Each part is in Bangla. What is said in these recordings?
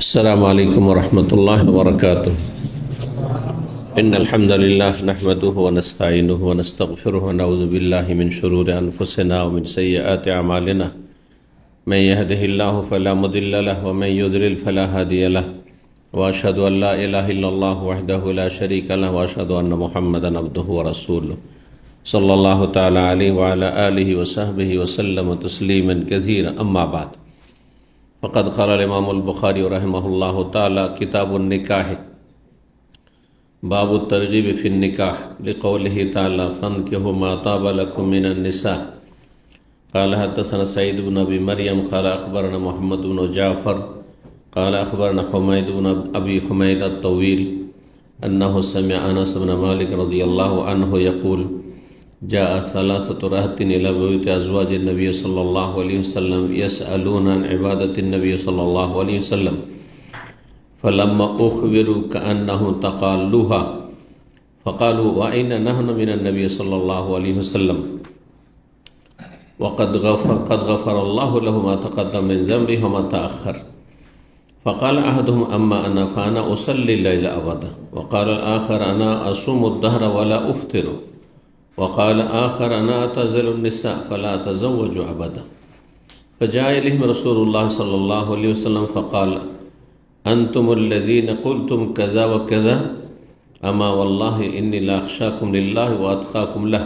السلام عليكم ورحمة الله وبركاته. إن الحمد لله نحمده ونستعينه ونستغفره ونعوذ بالله من شرور أنفسنا ومن سيئات أعمالنا. من يهده الله فلا مضل له ومن يضلل فلا هادي له. وأشهد أن لا إله إلا الله وحده لا شريك له وأشهد أن محمدا عبده ورسوله صلى الله تعالى عليه وعلى آله وصحبه وسلم تسليما كثيرا. أما بعد، فقد قال الإمام البخاري رحمه الله تعالى: كتاب النكاح باب الترغيب في النكاح، لقوله تعالى: فانكحوا ما طاب لكم من النساء. قال حدثنا سعيد بن أبي مريم قال أخبرنا محمد بن جعفر قال أخبرنا حميد بن أبي حميد الطويل أنه سمع أنس بن مالك رضي الله عنه يقول: جاء ثلاثة رهط إلى بيوت أزواج النبي صلى الله عليه وسلم يسألون عن عبادة النبي صلى الله عليه وسلم، فلما أخبروا كأنهم تقالوها فقالوا: وأين نحن من النبي صلى الله عليه وسلم وقد غفر الله له ما تقدم من ذنبه وما تأخر. فقال أحدهم: أما أنا فأنا أصلي الليل أبدا. وقال الآخر: أنا أصوم الدهر ولا أفطر. وقال آخر: أنا أعتزل النساء فلا أتزوج أبدا. فجاء إليهم رسول الله صلى الله عليه وسلم فقال: أنتم الذين قلتم كذا وكذا، أما والله إني لا أخشاكم لله وأتقاكم له،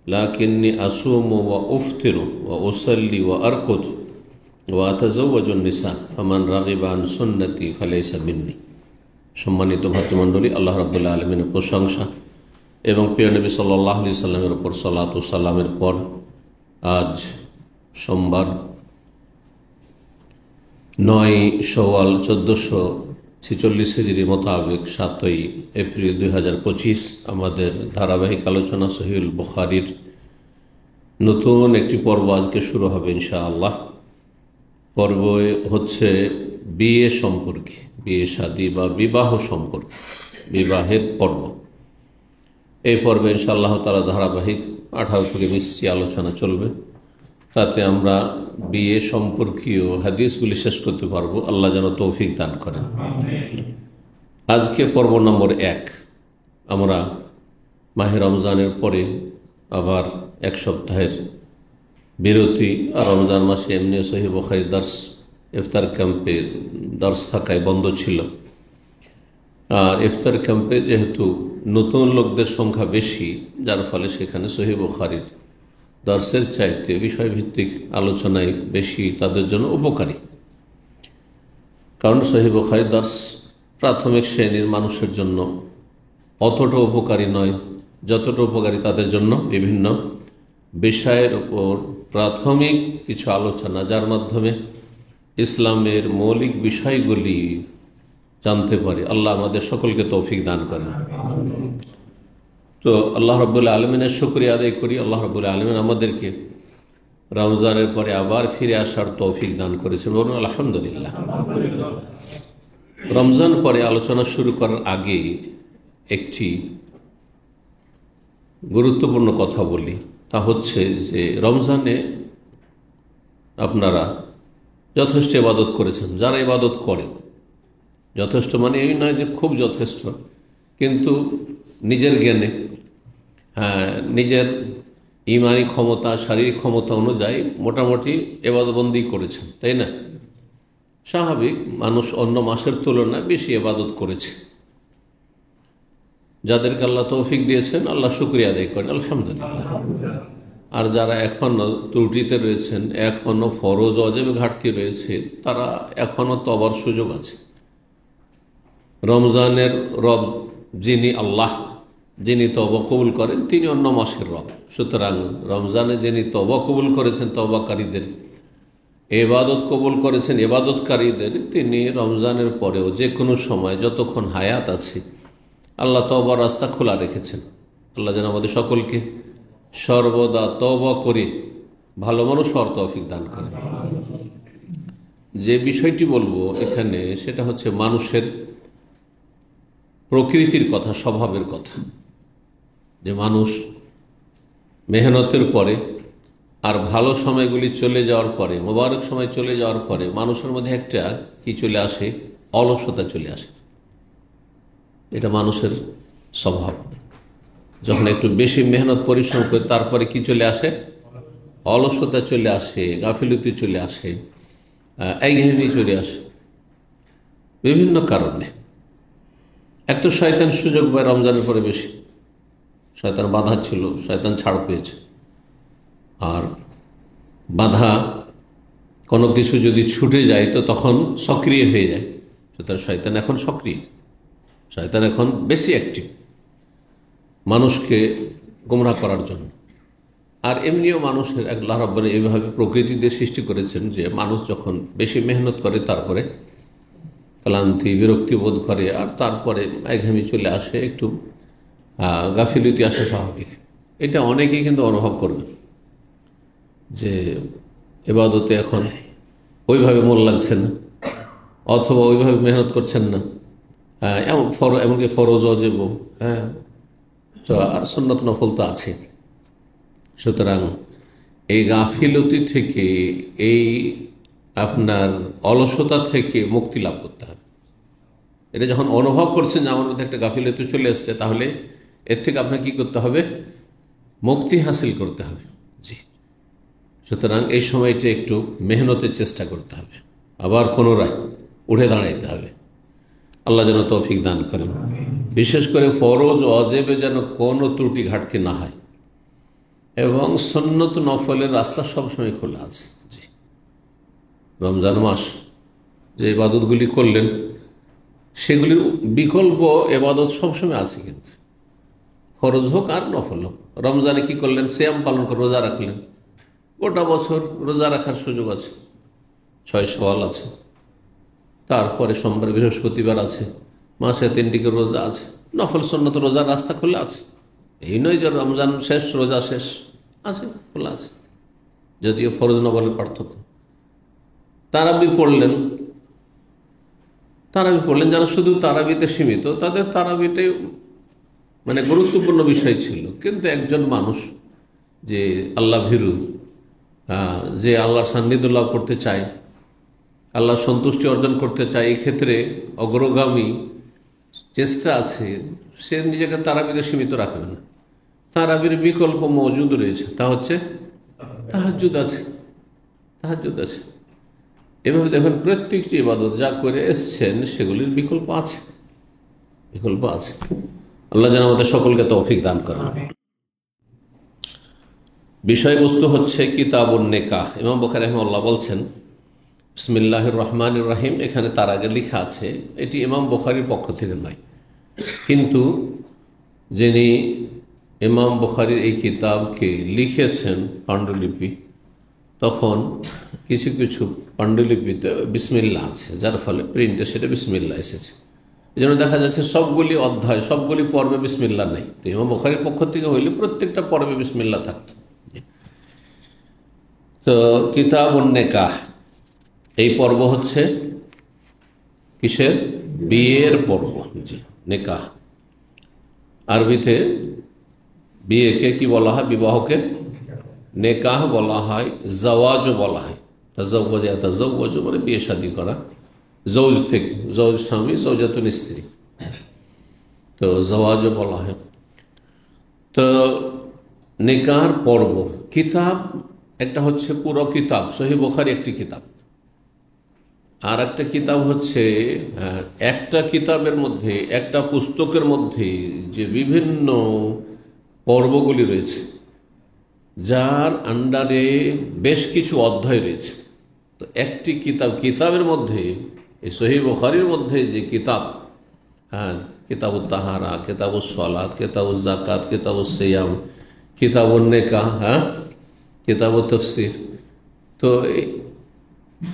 لكني أصوم وأفطر وأصلي وأرقد وأتزوج النساء فمن رغب عن سنتي فليس مني। সম্মানিত ভাতৃমণ্ডলী, আল্লাহ রাব্বুল আলামিনের প্রশংসা এবং প্রিয় নবী সাল্লাল্লাহু আলাইহি সাল্লামের উপর সালাত ও সালামের পর আজ সোমবার 9 শওয়াল 1446 হিজরি মোতাবেক 7 এপ্রিল 2025 আমাদের ধারাবাহিক আলোচনা সহিহুল বুখারীর নতুন একটি পর্ব আজকে শুরু হবে ইনশাআল্লাহ। পর্ব হচ্ছে বিয়ে সম্পর্কে, বিয়ে শাদী বা বিবাহ সম্পর্কে, বিবাহের পর্ব। এই পর্বে ইনশাআল্লাহ তাআলা ধারাবাহিক 18 থেকে 20টি আলোচনা চলবে, তাতে আমরা বিয়ে সম্পর্কীয় হাদিসগুলি শেষ করতে পারবো। আল্লাহ যেন তৌফিক দান করেন। আজকে পর্ব নম্বর 1। আমরা মাহে রমজানের পরে আবার এক সপ্তাহের বিরতি, আর রমজান মাসে এমনি সহিহ বুখারী দার্স ইফতার ক্যাম্পে দার্স থাকায় বন্ধ ছিল। আর ইফতার ক্যাম্পে যেহেতু নতুন লোকদের সংখ্যা বেশি, যার ফলে সেখানে সহিহ বুখারীর দার্সের চাইতে বিষয়ভিত্তিক আলোচনায় বেশি তাদের জন্য উপকারী। কারণ সহিহ বুখারীর দার্স প্রাথমিক শ্রেণীর মানুষের জন্য অতটা উপকারী নয় যতটা উপকারী তাদের জন্য বিভিন্ন বিষয়ের উপর প্রাথমিক কিছু আলোচনা, যার মাধ্যমে ইসলামের মৌলিক বিষয়গুলি জানতে পারি। আল্লাহ আমাদের সকলকে তৌফিক দান করেন। তো আল্লাহ রাব্বুল আলামিনের শুকরিয়া আদায় করি। আল্লাহ রাব্বুল আলামিন আমাদেরকে রমজানের পরে আবার ফিরে আসার তৌফিক দান করেছেন, বলুন আলহামদুলিল্লাহ। রমজান পরে আলোচনা শুরু করার আগে একটি গুরুত্বপূর্ণ কথা বলি। তা হচ্ছে যে রমজানে আপনারা যথেষ্ট ইবাদত করেছেন। যারা ইবাদত করে, যথেষ্ট মানে এই নয় যে খুব যথেষ্ট, কিন্তু নিজের জ্ঞানে, নিজের ইমানি ক্ষমতা, শারীরিক ক্ষমতা অনুযায়ী মোটামুটি ইবাদতবন্দি করেছেন, তাই না? স্বাভাবিক, মানুষ অন্য মাসের তুলনায় বেশি ইবাদত করেছে। যাদেরকে আল্লাহ তৌফিক দিয়েছেন আল্লাহ শুকরিয়া আদায় করেন, আলহামদুলিল্লাহ। আর যারা এখনও ত্রুটিতে রয়েছেন, এখনও ফরজ ওয়াজিব ঘাটতি রয়েছে, তারা এখনও তওবার সুযোগ আছে। রমজানের রব যিনি আল্লাহ, যিনি তওবা কবুল করেন, তিনি অন্য মাসের রব। সুতরাং রমজানে যিনি তওবা কবুল করেছেন তওবাকারীদের, ইবাদত কবুল করেছেন ইবাদতকারীদের, তিনি রমজানের পরেও যে কোনো সময় যতক্ষণ হায়াত আছে আল্লাহ তওবার রাস্তা খোলা রেখেছেন। আল্লাহ যেন আমাদের সকলকে সর্বদা তওবা করে ভালো মানুষ হওয়ার তৌফিক দান করেন। যে বিষয়টি বলবো এখানে সেটা হচ্ছে মানুষের প্রকৃতির কথা, স্বভাবের কথা। যে মানুষ মেহনতের পরে আর ভালো সময়গুলি চলে যাওয়ার পরে, মোবারক সময় চলে যাওয়ার পরে মানুষের মধ্যে একটা কি চলে আসে, অলসতা চলে আসে। এটা মানুষের স্বভাব। যখন একটু বেশি মেহনত পরিশ্রম করে তারপরে কি চলে আসে, অলসতা চলে আসে, গাফিলতি চলে আসে, একঘেয়েমি চলে আসে বিভিন্ন কারণে। এক তো শয়তান সুযোগ পায় রমজানের পরে বেশি, শয়তান বাধা ছিল, শয়তান ছাড় পেয়েছে। আর বাধা কোনো কিছু যদি ছুটে যায় তো তখন সক্রিয় হয়ে যায়। সুতরাং শয়তান এখন সক্রিয়, শয়তান এখন বেশি অ্যাক্টিভ মানুষকে গোমরাহ করার জন্য। আর এমনিও মানুষের আল্লাহ রাব্বুল এইভাবে প্রকৃতি দিয়ে সৃষ্টি করেছেন যে মানুষ যখন বেশি মেহনত করে তারপরে ক্লান্তি বিরক্তি বোধ করে, আর তারপরে একঘেয়েমি চলে আসে, একটু গাফিলতি আসে, স্বাভাবিক। এটা অনেকেই কিন্তু অনুভব করবে যে ইবাদতে এখন ওইভাবে মন লাগছে না, অথবা ওইভাবে মেহনত করছেন না, এমনকি ফরজ অজেব, তো আর সুন্নত নফল তো আছে। সুতরাং এই গাফিলতি থেকে, এই আপনার অলসতা থেকে মুক্তি লাভ করতে হবে। এটা যখন অনুভব করছেন যে আমার মধ্যে একটা গাফিলতি চলে এসছে, তাহলে এর থেকে আপনাকে কি করতে হবে, মুক্তি হাসিল করতে হবে। জি, সুতরাং এই সময়টা একটু মেহনতের চেষ্টা করতে হবে, আবার পুনরায় উঠে দাঁড়াইতে হবে। আল্লাহ যেন তৌফিক দান করেন। বিশেষ করে ফরজ অজেবে যেন কোনো ত্রুটি ঘাটতি না হয়, এবং সুন্নত নফলের রাস্তা সবসময় খোলা আছে। জি, রমজান মাস যে ইবাদতগুলি করলেন সেগুলির বিকল্প ইবাদত সবসময় আছে, কিন্তু ফরজ হোক আর নফল হোক। রমজানে কি করলেন, সিয়াম পালন করে রোজা রাখলেন, গোটা বছর রোজা রাখার সুযোগ আছে। 6 শাওয়াল আছে, তারপরে সোমবার বৃহস্পতিবার আছে, মাসে 3টি রোজা আছে। নফল সুন্নত রোজার রাস্তা খোলা আছে। এই নয় যে রমজান শেষ রোজা শেষ, আছে, খোলা আছে, যদিও ফরজ নফলের পার্থক্য। তারাবি পড়লেন, যারা শুধু তারাবিতে সীমিত, তাদের তারাবিটাই মানে গুরুত্বপূর্ণ বিষয় ছিল। কিন্তু একজন মানুষ যে আল্লাহ ভীরু, যে আল্লাহর সান্নিধ্য লাভ করতে চায়, আল্লাহর সন্তুষ্টি অর্জন করতে চায়, এই ক্ষেত্রে অগ্রগামী চেষ্টা আছে, সে নিজেকে তারাবিতে সীমিত রাখবে না। তারাবির বিকল্প মজুদ রয়েছে, তা হচ্ছে তাহাজ্জুদ আছে, তাহাজ্জুদ আছে। এভাবে দেখুন প্রত্যেকটি ইবাদত যা করে এসছেন সেগুলির বিকল্প আছে, বিকল্প আছে। আল্লাহ যেন আমাদের সকলকে তৌফিক দান করেন। বিষয়বস্তু হচ্ছে কিতাবুন নিকাহ। ইমাম বুখারী রাহিমাহুল্লাহ বলছেন বিসমিল্লাহির রহমানির রহিম। এখানে তার আগে লেখা আছে, এটি ইমাম বুখারীর পক্ষ থেকে নয়, কিন্তু যিনি ইমাম বুখারীর এই কিতাবকে লিখেছেন পাণ্ডুলিপি, তখন কিছু কিছু পাণ্ডুলিপিতে বিসমিল্লাহ আছে, যার ফলে প্রিন্টে সেটা বিসমিল্লাহ এসেছে। এই জন্য দেখা যাচ্ছে সবগুলি অধ্যায়, সবগুলি পর্বে বিসমিল্লাহ নেই। তো ইমাম বুখারীর পক্ষ থেকে হইলে প্রত্যেকটা পর্বে বিসমিল্লাহ থাকতো। তো কিতাবুন নিকাহ, এই পর্ব হচ্ছে কিসের, বিয়ের পর্ব। জি, নিকাহ আরবিতে বিয়েকে কি বলা হয়, বিবাহকে নিকাহ বলা হয়, জাওয়াজও বলা হয়। তাজাওয়াজ মানে বিয়ে শাদী করা, জৌজ থেকে, জৌজ স্বামী, জৌজাতুন স্ত্রী, তো জাওয়াজও বলা হয়। তো নিকাহর পর্ব, কিতাব একটা হচ্ছে পুরো কিতাব, সহিহ বুখারী একটি কিতাব, আর একটা কিতাব হচ্ছে একটা কিতাবের মধ্যে, একটা পুস্তকের মধ্যে যে বিভিন্ন পর্বগুলি রয়েছে, যার আন্ডারে বেশ কিছু অধ্যায় রয়েছে। তো একটি কিতাবের মধ্যে, এই সহিহ বুখারীর মধ্যে যে কিতাব, কিতাবুত তাহারা, কিতাবুস সালাত, কিতাবুজ যাকাত, কিতাবুস সিয়াম, কিতাবুন নিকাহ, কিতাবুত তাফসীর। তো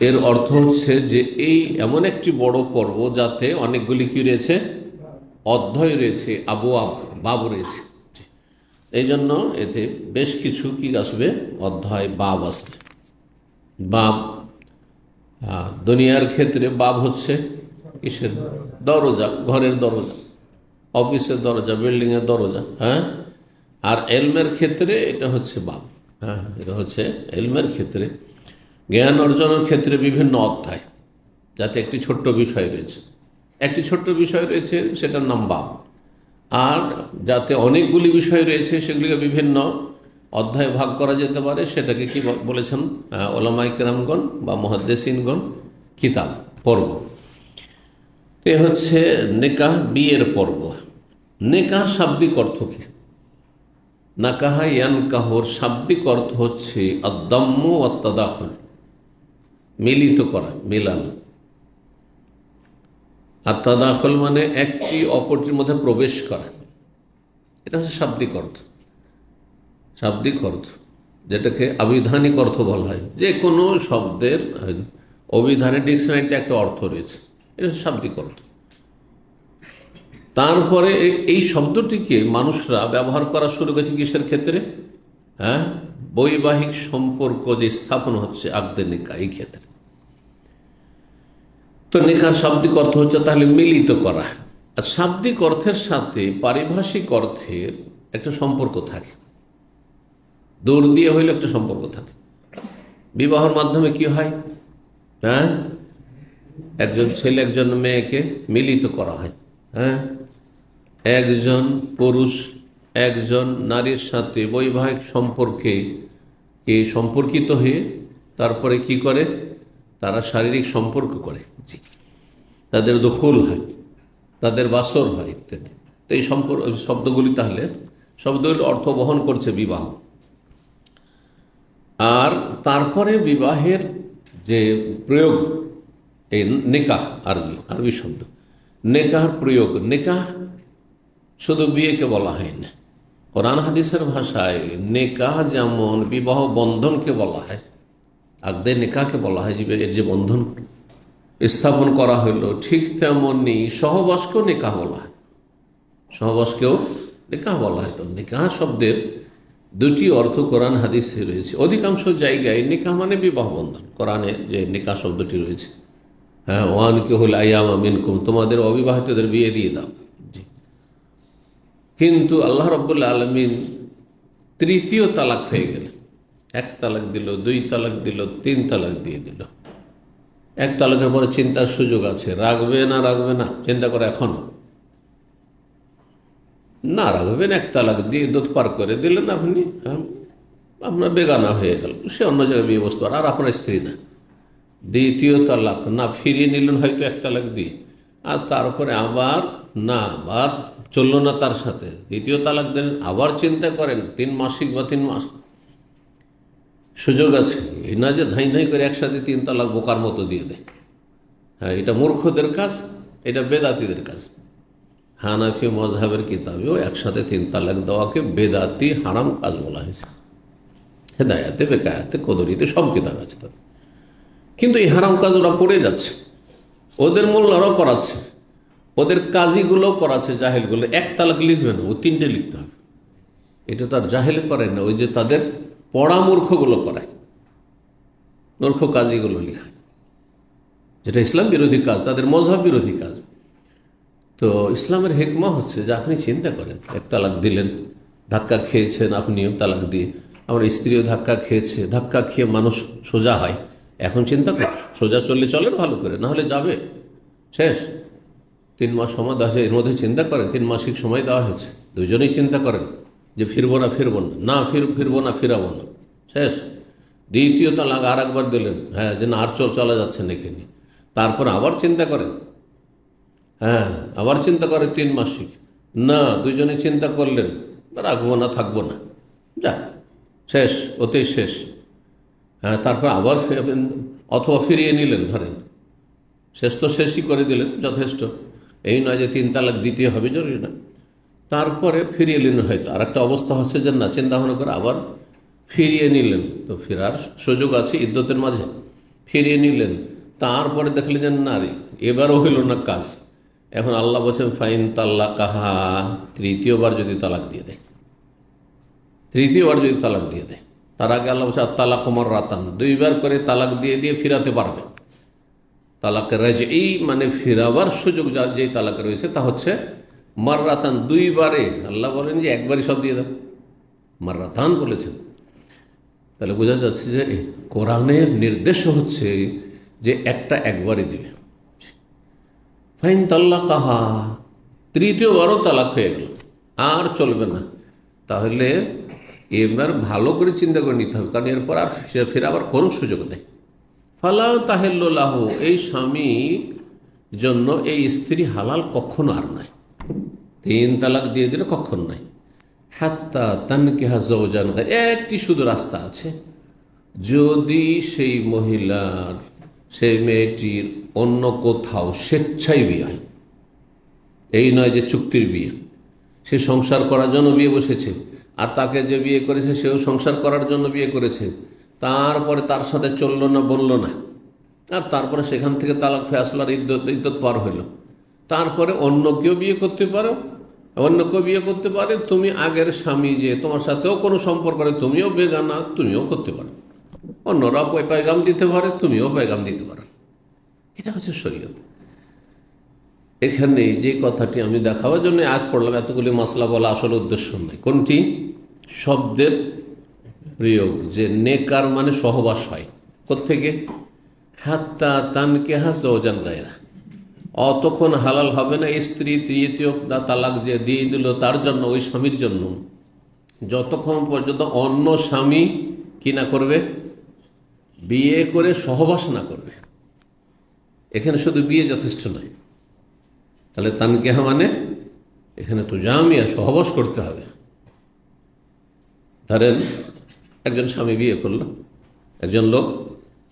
এর অর্থ হচ্ছে যে এই এমন একটি বড় পর্ব যাতে অনেকগুলি কি রয়েছে, অধ্যায় রয়েছে, আবওয়াব, বাব রয়েছে। এই জন্য এতে বেশ কিছু কি আসবে, অধ্যায়, বাব আসবে। বাব, দুনিয়ার ক্ষেত্রে বাব হচ্ছে কিসের, দরজা, ঘরের দরজা, অফিসের দরজা, বিল্ডিংয়ের দরজা, আর এলমের ক্ষেত্রে এটা হচ্ছে বাব, হ্যাঁ, এটা হচ্ছে ইলমের ক্ষেত্রে, জ্ঞান অর্জনের ক্ষেত্রে বিভিন্ন অধ্যায়, যাতে একটি ছোট্ট বিষয় রয়েছে, সেটার নাম বাব। আর যাতে অনেকগুলি বিষয় রয়েছে সেগুলিকে বিভিন্ন অধ্যায়ে ভাগ করা যেতে পারে, সেটাকে কি বলেছেন ওলামায়ে কেরামগণ বা মুহাদ্দিসিনগণ? কিতাব, পর্ব। এ হচ্ছে নিকাহ, বিয়ের পর্ব। নিকাহ শাব্দিক অর্থ কি? নাকাহা ইয়ানকাহুর শাব্দিক অর্থ হচ্ছে আদ-দাম্মু ওয়াত-তাদাখুল, মিলিত করা, মেলানো। আর তাদাখুল মানে একটি অপরটির মধ্যে প্রবেশ করা। এটা হচ্ছে শাব্দিক অর্থ। যেটাকে আবিধানিক অর্থ বলা হয়। যে কোনো শব্দের অভিধানে, ডিকশনারিতে একটা অর্থ রয়েছে, এটা হচ্ছে শাব্দিক অর্থ। তারপরে এই শব্দটিকে মানুষরা ব্যবহার করা শুরু করেছে কিসের ক্ষেত্রে? বৈবাহিক সম্পর্ক যে স্থাপন হচ্ছে, আকদে নিকাহ, এই ক্ষেত্রে। তো নিকাহ শাব্দিক অর্থ হচ্ছে তাহলে মিলিত করা। আর শাব্দিক অর্থের সাথে পারিভাষিক অর্থের একটা সম্পর্ক থাকে, দূর দিয়ে হইলে একটা সম্পর্ক থাকে। বিবাহের মাধ্যমে কি হয়? একজন ছেলে একজন মেয়েকে মিলিত করা হয়। একজন পুরুষ একজন নারীর সাথে বৈবাহিক সম্পর্কে সম্পর্কিত হয়ে তারপরে কি করে? তারা শারীরিক সম্পর্ক করে, তাদের দখল হয়, তাদের বাসর হয় ইত্যাদি। তো এই শব্দগুলি শব্দগুলির অর্থ বহন করছে বিবাহ। আর তারপরে বিবাহের যে প্রয়োগ, এই নিকাহ, আরবি শব্দ নিকাহ প্রয়োগ। নিকাহ শুধু বিয়েকে বলা হয় না, কোরআন হাদিসের ভাষায় নিকাহ যেমন বিবাহ বন্ধনকে বলা হয়, আকদে নিকাহকে বলা হয়, এর যে বন্ধন স্থাপন করা হইল, ঠিক তেমনি সহবাসকেও নিকাহ বলা হয়, তো নিকাহ শব্দের দুটি অর্থ কোরআন হাদিসে রয়েছে। অধিকাংশ জায়গায় নিকাহ মানে বিবাহ বন্ধন, কোরআনে যে নিকাহ শব্দটি রয়েছে, ওয়ানকিহুল আইয়ামা মিনকুম, তোমাদের অবিবাহিতদের বিয়ে দিয়ে দাও। কিন্তু আল্লাহ রাব্বুল আলামিন তৃতীয় তালাক হয়ে গেল, এক তালাক দিল, দুই তালাক দিল, তিন তালাক দিয়ে দিল। এক তালাকের পরে চিন্তার সুযোগ আছে, রাখবে না চিন্তা করে এখনো না রাখবেন। এক তালাক দিয়ে দুধ পার করে দিলেন আপনি, আপনার বেগানা হয়ে গেল, সে অন্য জায়গায় বিয়ে বসতে পারে, আর আপনার স্ত্রী না। দ্বিতীয় তালাক না, ফিরিয়ে নিলেন হয়তো এক তালাক দিয়ে, আর তারপরে আবার চললো না তার সাথে, দ্বিতীয় তালাক দেন, আবার চিন্তা করেন 3 মাসিক বা 3 মাস সুযোগ আছে। এই না যে ধাই করে একসাথে 3 তালাক বোকার মতো দিয়ে দেয়। এটা মূর্খদের কাজ, এটা বেদাতিদের কাজ। হানাফি মযহাবের কিতাবেও একসাথে 3 তালাক দেওয়াকে বেদাতি, হারাম কাজ বলা হয়েছে। হেদায়াতে, বেকায়াতে, কদরিতে সব কিতাব আছে তাদের। কিন্তু এই হারাম কাজ ওরা করে যাচ্ছে, ওদের মোল্লারাও করাচ্ছে, ওদের কাজীগুলো করাচ্ছে, জাহেলগুলো। এক তালাক লিখবে না, ও 3টে লিখতে হবে। এটা তার জাহেল করেন না, ওই যে তাদের পড়া মূর্খগুলো করায়, মূর্খ কাজীগুলো লিখায়, যেটা ইসলাম বিরোধী কাজ, তাদের মযহাব বিরোধী কাজ। তো ইসলামের হিকমা হচ্ছে যে আপনি চিন্তা করেন, এক তালাক দিলেন, ধাক্কা খেয়েছেন আপনিও তালাক দিয়ে, আমার স্ত্রীও ধাক্কা খেয়েছে, ধাক্কা খেয়ে মানুষ সোজা হয়। এখন চিন্তা করেন, সোজা চললে চলেন ভালো করে, না হলে যাবে, শেষ। 3 মাস সময় দেওয়া হয়েছে, এর মধ্যে চিন্তা করেন, 3 মাসিক সময় দেওয়া হয়েছে, দুজনেই চিন্তা করেন যে ফিরবো না, ফিরবো না, ফিরাবো না, শেষ। দ্বিতীয় তালাক আর একবার দিলেন, যে না আর চলা যাচ্ছে না এখানে, তারপর আবার চিন্তা করেন, আবার চিন্তা করে 3 মাসিক, না দুজনে চিন্তা করলেন রাখবো না, থাকবো না, যা শেষ, ওতেই শেষ। তারপর আবার অথবা ফিরিয়ে নিলেন, ধরেন শেষ তো শেষই করে দিলেন, যথেষ্ট। এই নয় যে 3 তালাক দিতে হবে, জরুরি না। তারপরে ফিরিয়ে নিলেন, হয়তো আর একটা অবস্থা হচ্ছে যে না, চিন্তা ভাবনা করে আবার ফিরিয়ে নিলেন, তো ফেরার সুযোগ আছে ইদ্যতের মাঝে, ফিরিয়ে নিলেন। তারপরে দেখলেন যে নারী এবারও হইল না কাজ, এখন আল্লাহ বলছেন ফাইন তাল্লাকাহা, তৃতীয়বার যদি তালাক দিয়ে দেয়, তার আগে আল্লাহ বলছে তালাক মাররাতান, 2বার করে তালাক দিয়ে ফিরাতে পারবে। তালাকের রাজঈ মানে ফিরাবার সুযোগ যার যেই তালাক রয়েছে তা হচ্ছে মাররাতান, 2বারে। আল্লাহ বলেন যে একবারই সব দিয়ে দাও, মাররাতান বলেছেন। তাহলে বোঝা যাচ্ছে যে কোরআনের নির্দেশ হচ্ছে যে একটা একবারই দিবে। ফাইন তাল্লাকাহা, তৃতীয়বারও তালাক হয়ে গেল, আর চলবে না। তাহলে এবার ভালো করে চিন্তা করে নিতে হবে, কারণ এরপর আর ফের আবার কোনো সুযোগ নেই। ফালা তাহেল্লাহু, এই স্বামীর জন্য এই স্ত্রী হালাল কখনো আর নাই, 3 তালাক দিয়ে দিলে কখনো নাই। হাত্তা তানকিহা যাওজান, একটি শুধু রাস্তা আছে, যদি সেই মহিলার, সেই মেয়েটির অন্য কোথাও স্বেচ্ছায় বিয়ে হয়। এই নয় যে চুক্তির বিয়ে, সে সংসার করার জন্য বিয়ে বসেছে, আর তাকে যে বিয়ে করেছে সেও সংসার করার জন্য বিয়ে করেছে, তারপরে তার সাথে চললো না, বললো না, আর তারপরে সেখান থেকে তালাক ফেসলার ইদ্যত পার হইল। তারপরে অন্য কেউ বিয়ে করতে পারো, অন্য কেউ বিয়ে করতে পারে, তুমি আগের স্বামী যে তোমার সাথেও কোনো সম্পর্ক করে, তুমিও বেগানা, তুমিও করতে পারো, অন্যরা পয়গাম দিতে পারে, তুমিও পয়গাম দিতে পারো। এটা হচ্ছে শরীয়ত। এখানে যে কথাটি আমি দেখাবার জন্য আয়াত পড়লাম, এতগুলি মাসলা বলা আসলে উদ্দেশ্য নয়। কোনটি? শব্দের প্রয়োগ, যে নেকার মানে সহবাস হয়। কোত্থেকে? হাত্তা তানকিহা যাওজান গায়রা, অতক্ষণ হালাল হবে না স্ত্রী তৃতীয় তালাক যে দিয়ে দিল তার জন্য, ওই স্বামীর জন্য, যতক্ষণ পর্যন্ত অন্য স্বামী কি না করবে, বিয়ে করে সহবাস না করবে। এখানে শুধু বিয়ে যথেষ্ট নয়। তাহলে তানকিহা মানে এখানে তো জামিয়া, সহবাস করতে হবে। ধরেন একজন স্বামী বিয়ে করলো, একজন লোক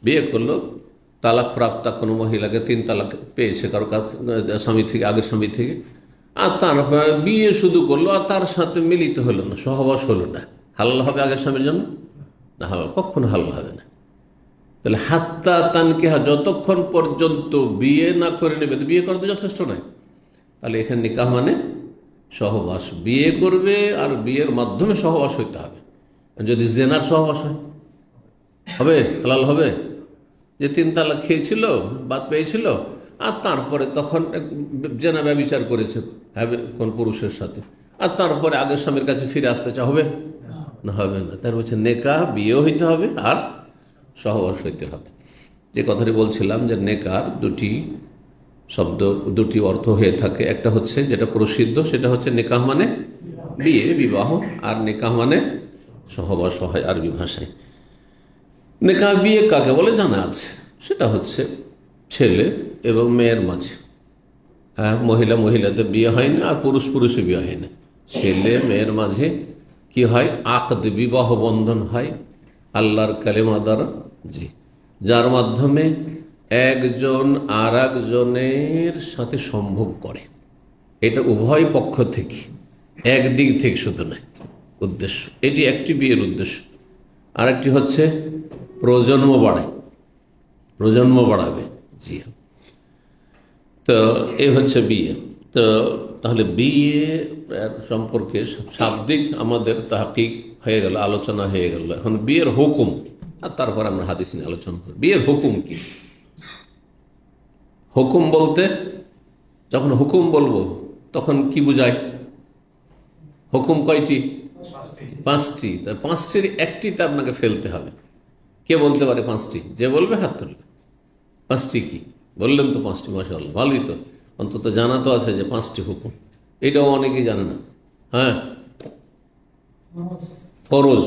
বিয়ে করলো, তালাক প্রাপ্তা কোনো মহিলাকে 3 তালাক পেয়েছে কারো স্বামী থেকে, আগের স্বামী থেকে, আর তার বিয়ে শুধু করলো, আর তার সাথে মিলিত হলো না, সহবাস হলো না, হালাল হবে আগের স্বামীর জন্য? না, হালাল কখনো হালাল হবে না। তাহলে হাত্তা তানকিহা, যতক্ষণ পর্যন্ত বিয়ে না করে নেবে, তো বিয়ে করা তো যথেষ্ট নয়। তাহলে এখানে নিকাহ মানে সহবাস, বিয়ে করবে আর বিয়ের মাধ্যমে সহবাস হইতে হবে। যদি জেনার সহবাস হয়, হবে? হালাল হবে? যে 3 তালাক খেয়েছিল, বাদ পেয়েছিল, আর তারপরে তখন জেনা ব্যভিচার করেছে কোন পুরুষের সাথে, আর তারপরে আগের স্বামীর কাছে ফিরে আসতে চা, হবে না? হবে না। তার হচ্ছে নেকাহ, বিয়েও হইতে হবে আর সহবাস হইতে হবে। যে কথাটি বলছিলাম যে নেকার দুটি অর্থ হয়ে থাকে। একটা হচ্ছে যেটা প্রসিদ্ধ, সেটা হচ্ছে নেকাহ মানে বিয়ে, বিবাহ, আর নেকাহ মানে সহবাস হয় আরবি ভাষায়। নেকাহ বিয়ে কাকে বলে জানা আছে, সেটা হচ্ছে ছেলে এবং মেয়ের মাঝে। হ্যাঁ, মহিলাতে বিয়ে হয় না, আর পুরুষে বিয়ে হয় না। ছেলে মেয়ের মাঝে কি হয়? আকদ, বিবাহ বন্ধন হয় আল্লাহর কালেমা দ্বারা, জি, যার মাধ্যমে একজন আর একজনের সাথে সম্ভব করে। এটা উভয় পক্ষ থেকে, একদিক থেকে শুধু নয় উদ্দেশ্য। এটি একটি বিয়ের উদ্দেশ্য। আরেকটি হচ্ছে প্রজন্ম বাড়াবে, জি। তো এই হচ্ছে বিয়ে। তো তাহলে বিয়ে সম্পর্কে শাব্দিক আমাদের তাহকিক হয়ে গেল, আলোচনা হয়ে গেল। এখন বিয়ের হুকুম, আর তারপর আমরা হাদিস নিয়ে আলোচনা করি। বিয়ের হুকুম কি? হুকুম বলতে, যখন হুকুম বলবো তখন কি বুঝায়? হুকুম কয়টি? 5টি। তার 5টির একটিতে আপনাকে ফেলতে হবে। কে বলতে পারে 5টি? যে বলবে হাত তুলবে। 5টি কি বললেন? তো 5টি, মাশাআল্লাহ, ভালোই তো। অন্তত জানা তো আছে যে 5টি হুকুম। এটাও অনেকেই জানে না। হ্যাঁ, ফরজ,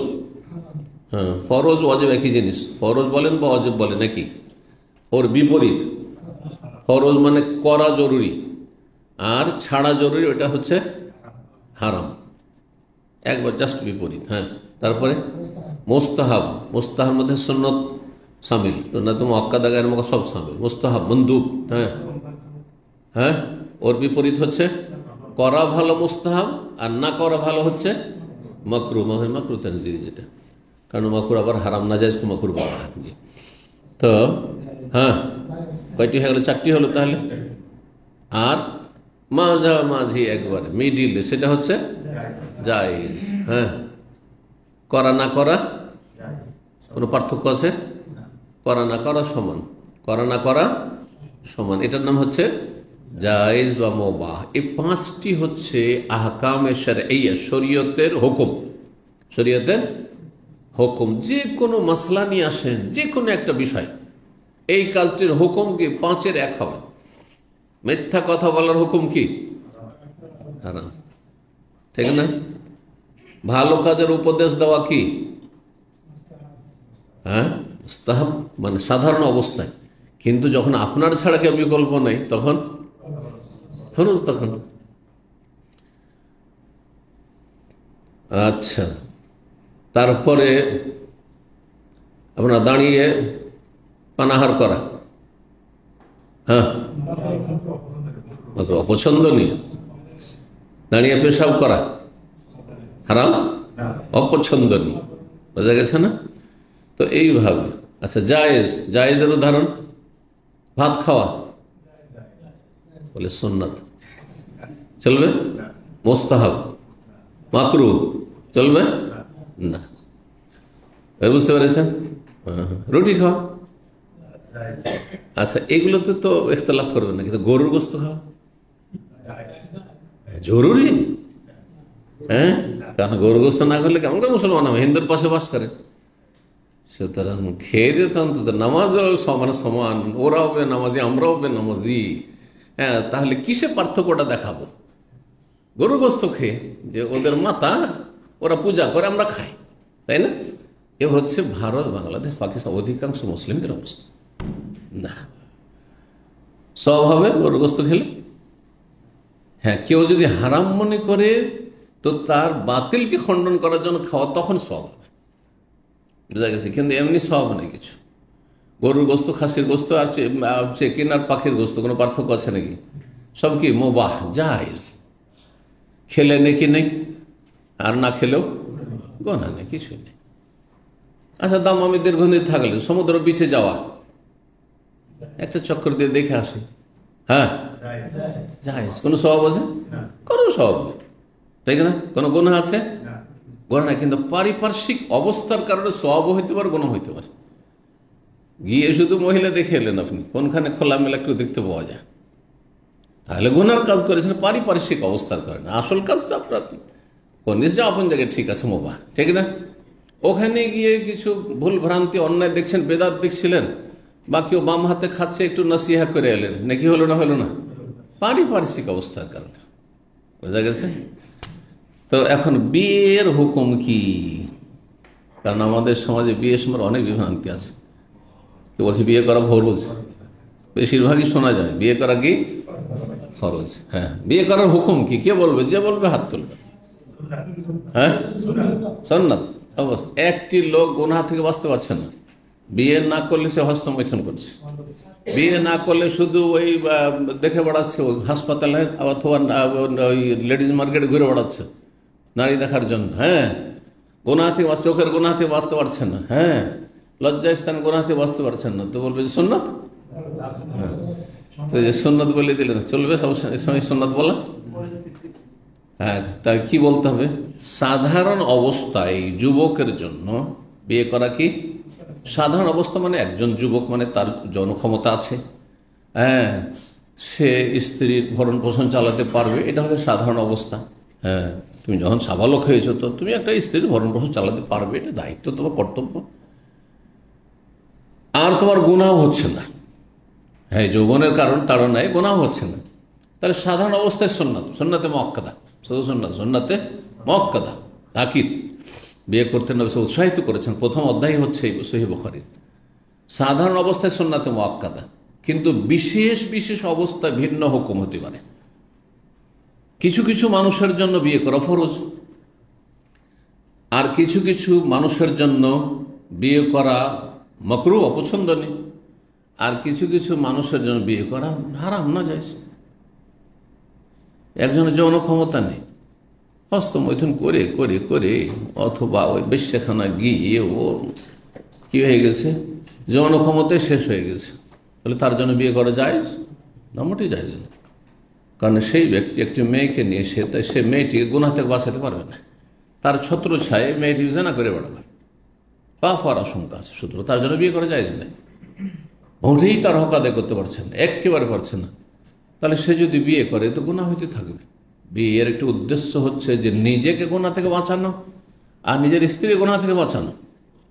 হ্যাঁ, ফরজ ওয়াজিব একই জিনিস। ফরজ বলেন বা ওয়াজিব বলেন একই, ওর বিপরীত। ফরজ মানে করা জরুরি, আর ছাড়া জরুরি, ওটা হচ্ছে হারাম। একবার জাস্ট বিপরীত। হ্যাঁ, তারপরে মোস্তাহাব, মোস্তাহাব মধ্যে সুন্নত সামিল, সুন্নাত মুআক্কাদা গায়র মুআক্কাদা সব সামিল। মোস্তাহাব, মন্দুব, হ্যাঁ, ওর বিপরীত হচ্ছে করা ভালো মোস্তাহাব, আর না করা ভালো হচ্ছে মাকরু। মাকরু তানজিল, যেটা, কারণ মাকরু আবার হারাম নাজায়েজ মাকরু বলা হয়। জি। তো হ্যাঁ, কয়টি হয়ে গেল? 4টি হলো তাহলে। আর মাঝামাঝি একবারে মিডিলে, সেটা হচ্ছে জায়েজ। হ্যাঁ, করা না করা কোনো পার্থক্য আছে? করা না করা সমান, করা না করা সমান, এটার নাম হচ্ছে জায়েজ বা মুবাহ। এই 5টি হচ্ছে আহকামে শারঈয়া, শরীয়তের হুকুম, শরীয়তের হুকুম, যে কোনো মাসলা নিয়ে আসেন, যে কোনো একটা বিষয়, এই কাজটির হুকুম কি 5-এর 1 হবে। মিথ্যা কথা বলার হুকুম কি? হারাম, ঠিক না? ভালো কাজের উপদেশ দেওয়া কি? হ্যাঁ, মুস্তাহাব, মানে সাধারণ অবস্থায়। কিন্তু যখন আপনার ছাড়া কেউ বিকল্প নেই, তখন ফরজ। তখন আচ্ছা, তারপরে আপনার দাঁড়িয়ে পানাহার করা, হ্যাঁ, অপছন্দনীয়। দাঁড়িয়ে পেশাব করা হারাম, অপছন্দনীয়, বোঝা গেছে না? তো এইভাবে। আচ্ছা, জায়েজ, জায়েজের উদাহরণ ভাত খাওয়া, বলে সুন্নাত, চলবে? মুস্তাহাব, মাকরু, চলবে না। বুঝতে পেরেছেন? রুটি খাওয়া, আচ্ছা, এগুলোতে তো ইখতিলাফ করবেন না, কিন্তু গরুর গোস্ত খাওয়া জরুরি। হ্যাঁ, কারণ গরুর গোস্ত না করলে কেমন করে মুসলমান হবে? হিন্দুর পাশে বাস করে, সুতরাং খেয়ে দিতে অন্তত নামাজ মানে সমান, ওরাও বে নামাজি, আমরাও বে নামাজি। হ্যাঁ, তাহলে কিসে পার্থক্যটা দেখাবো? গরুর গোস্ত খেয়ে, যে ওদের মাতা, ওরা পূজা করে, আমরা খাই, তাই না? এ হচ্ছে ভারত, বাংলাদেশ, পাকিস্তান অধিকাংশ মুসলিমদের অবস্থা। না, সব হবে গরুর গোস্ত খেলে। হ্যাঁ, কেউ যদি হারাম মনে করে, তো তার বাতিলকে খণ্ডন করার জন্য খাওয়া, তখন সব হবে, বুঝা গেছে? কিন্তু এমনি সব নেই কিছু। গরুর গোস্ত, খাসির গোস্ত আর চিকেন আর পাখির গোস্ত কোনো পার্থক্য আছে নাকি? সব কি মুবাহ, জায়েজ। খেলে নেকি নেই, আর না খেলেও গোনা নেই, কিছুই নেই। আচ্ছা, দামামি দীর্ঘদিন থাকলে সমুদ্র বিচে যাওয়া, একটা চক্কর দিয়ে দেখে আসে, হ্যাঁ, জায়েজ। কোনো স্বভাব আছে? কোনো স্বভাব নেই, তাই না? কোনো গুনাহ আছে? গুনাহ নাই, কিন্তু পারিপার্শ্বিক অবস্থার কারণে স্বভাব হইতে পারে, গুনাহ হইতে পারে। গিয়ে শুধু মহিলা দেখে এলেন আপনি, কোনখানে খোলামেলা কেউ দেখতে পাওয়া যায়, তাহলে গুনার কাজ করেছেন পারিপার্শ্বিক অবস্থার কারণে। আসল কাজটা আপনার নিশ্চয় আপন জায়গায় ঠিক আছে, মুবাহ, ঠিক না? ওখানে গিয়ে কিছু ভুল ভ্রান্তি, অন্যায় দেখছেন, বেদাত দেখছিলেন, বা কেউ বাম হাতে খাচ্ছে, একটু নসিহা করে এলেন, নাকি হলো না? হলো না, পারিপার্শ্বিক অবস্থার কারণে, বোঝা গেছে? তো এখন বিয়ের হুকুম কি? কারণ আমাদের সমাজে বিয়ের সময় অনেক বিভ্রান্তি আছে। কেউ বলছে বিয়ে করা ফরজ, বেশিরভাগই শোনা যায় বিয়ে করা কি ফরজ। হ্যাঁ, বিয়ে করার হুকুম কি? কে বলবে? যে বলবে হাত তুলবে। হ্যাঁ, সুন্নাত অবস্থা। একটি লোক গুনাহ থেকে বাঁচতে পারছে না, বিয়ে না করলে সে হস্তমৈথুন করছে। বিয়ে না করলে শুধু ওই দেখে বেড়াচ্ছে, ওই হাসপাতালে অথবা ওই লেডিজ মার্কেটে ঘুরে বেড়াচ্ছে নারী দেখার জন্য। হ্যাঁ, গুনাহ থেকে, চোখের গুনাহ থেকে বাঁচতে পারছে না। হ্যাঁ, লজ্জাস্থান গুনাহ থেকে বাঁচতে পারছেন না, তো বলবে যে সুন্নাত। হ্যাঁ, তো যে সুন্নাত বলে দিলেন, চলবে সব সময় সুন্নাত বলা? হ্যাঁ, তাই কি বলতে হবে? সাধারণ অবস্থায় যুবকের জন্য বিয়ে করা কি? সাধারণ অবস্থা মানে একজন যুবক, মানে তার যৌন ক্ষমতা আছে, হ্যাঁ, সে স্ত্রীর ভরণ পোষণ চালাতে পারবে, এটা হচ্ছে সাধারণ অবস্থা। হ্যাঁ, তুমি যখন সাবালক হয়েছো, তো তুমি একটা স্ত্রীর ভরণ পোষণ চালাতে পারবে, এটা দায়িত্ব, তোমার কর্তব্য। আর তোমার গুনাহ হচ্ছে না, হ্যাঁ, যৌবনের কারণ তাড়নায় গুনাহ হচ্ছে না, তাহলে সাধারণ অবস্থায় সুন্নাত, সুন্নাতে মুআক্কাদা, শুধু সুন্নাত, সুন্নাতে মুআক্কাদা, তাকিদ। বিয়ে করতে নবী উৎসাহিত করেছেন, প্রথম অধ্যায় হচ্ছে সহিহ বুখারীর। সাধারণ অবস্থায় সুন্নাতে মুআক্কাদা, কিন্তু বিশেষ বিশেষ অবস্থায় ভিন্ন হুকুম হতে পারে। কিছু কিছু মানুষের জন্য বিয়ে করা ফরজ, আর কিছু কিছু মানুষের জন্য বিয়ে করা মাকরুহ, অপছন্দনীয়, আর কিছু কিছু মানুষের জন্য বিয়ে করা হারাম, না জায়েজ। একজনের যৌন ক্ষমতা নেই, হস্তমৈথুন করে করে করে, অথবা ওই বেশ্যাখানা গিয়ে ও কি হয়ে গেছে, যৌন ক্ষমতায় শেষ হয়ে গেছে, তাহলে তার জন্য বিয়ে করা জায়েজ না? মোটেই জায়েজ না। কারণ সেই ব্যক্তি একটি মেয়েকে নিয়ে সে মেয়েটিকে গুনাহ থেকে বাঁচাতে পারবে না, তার ছত্র ছায়ে মেয়েটিকে জেনা করে বেড়াবে, পাপ হওয়ার আশঙ্কা আছে, সুতরাং তার জন্য বিয়ে করা জায়েজ নেই। মোটেই তার হক আদায় করতে পারছে না, একেবারে পারছে না, তাহলে সে যদি বিয়ে করে তো গুনাহ হইতে থাকবে। বিয়ের একটি উদ্দেশ্য হচ্ছে যে নিজেকে গুনাহ থেকে বাঁচানো, আর নিজের স্ত্রী গুনাহ থেকে বাঁচানো,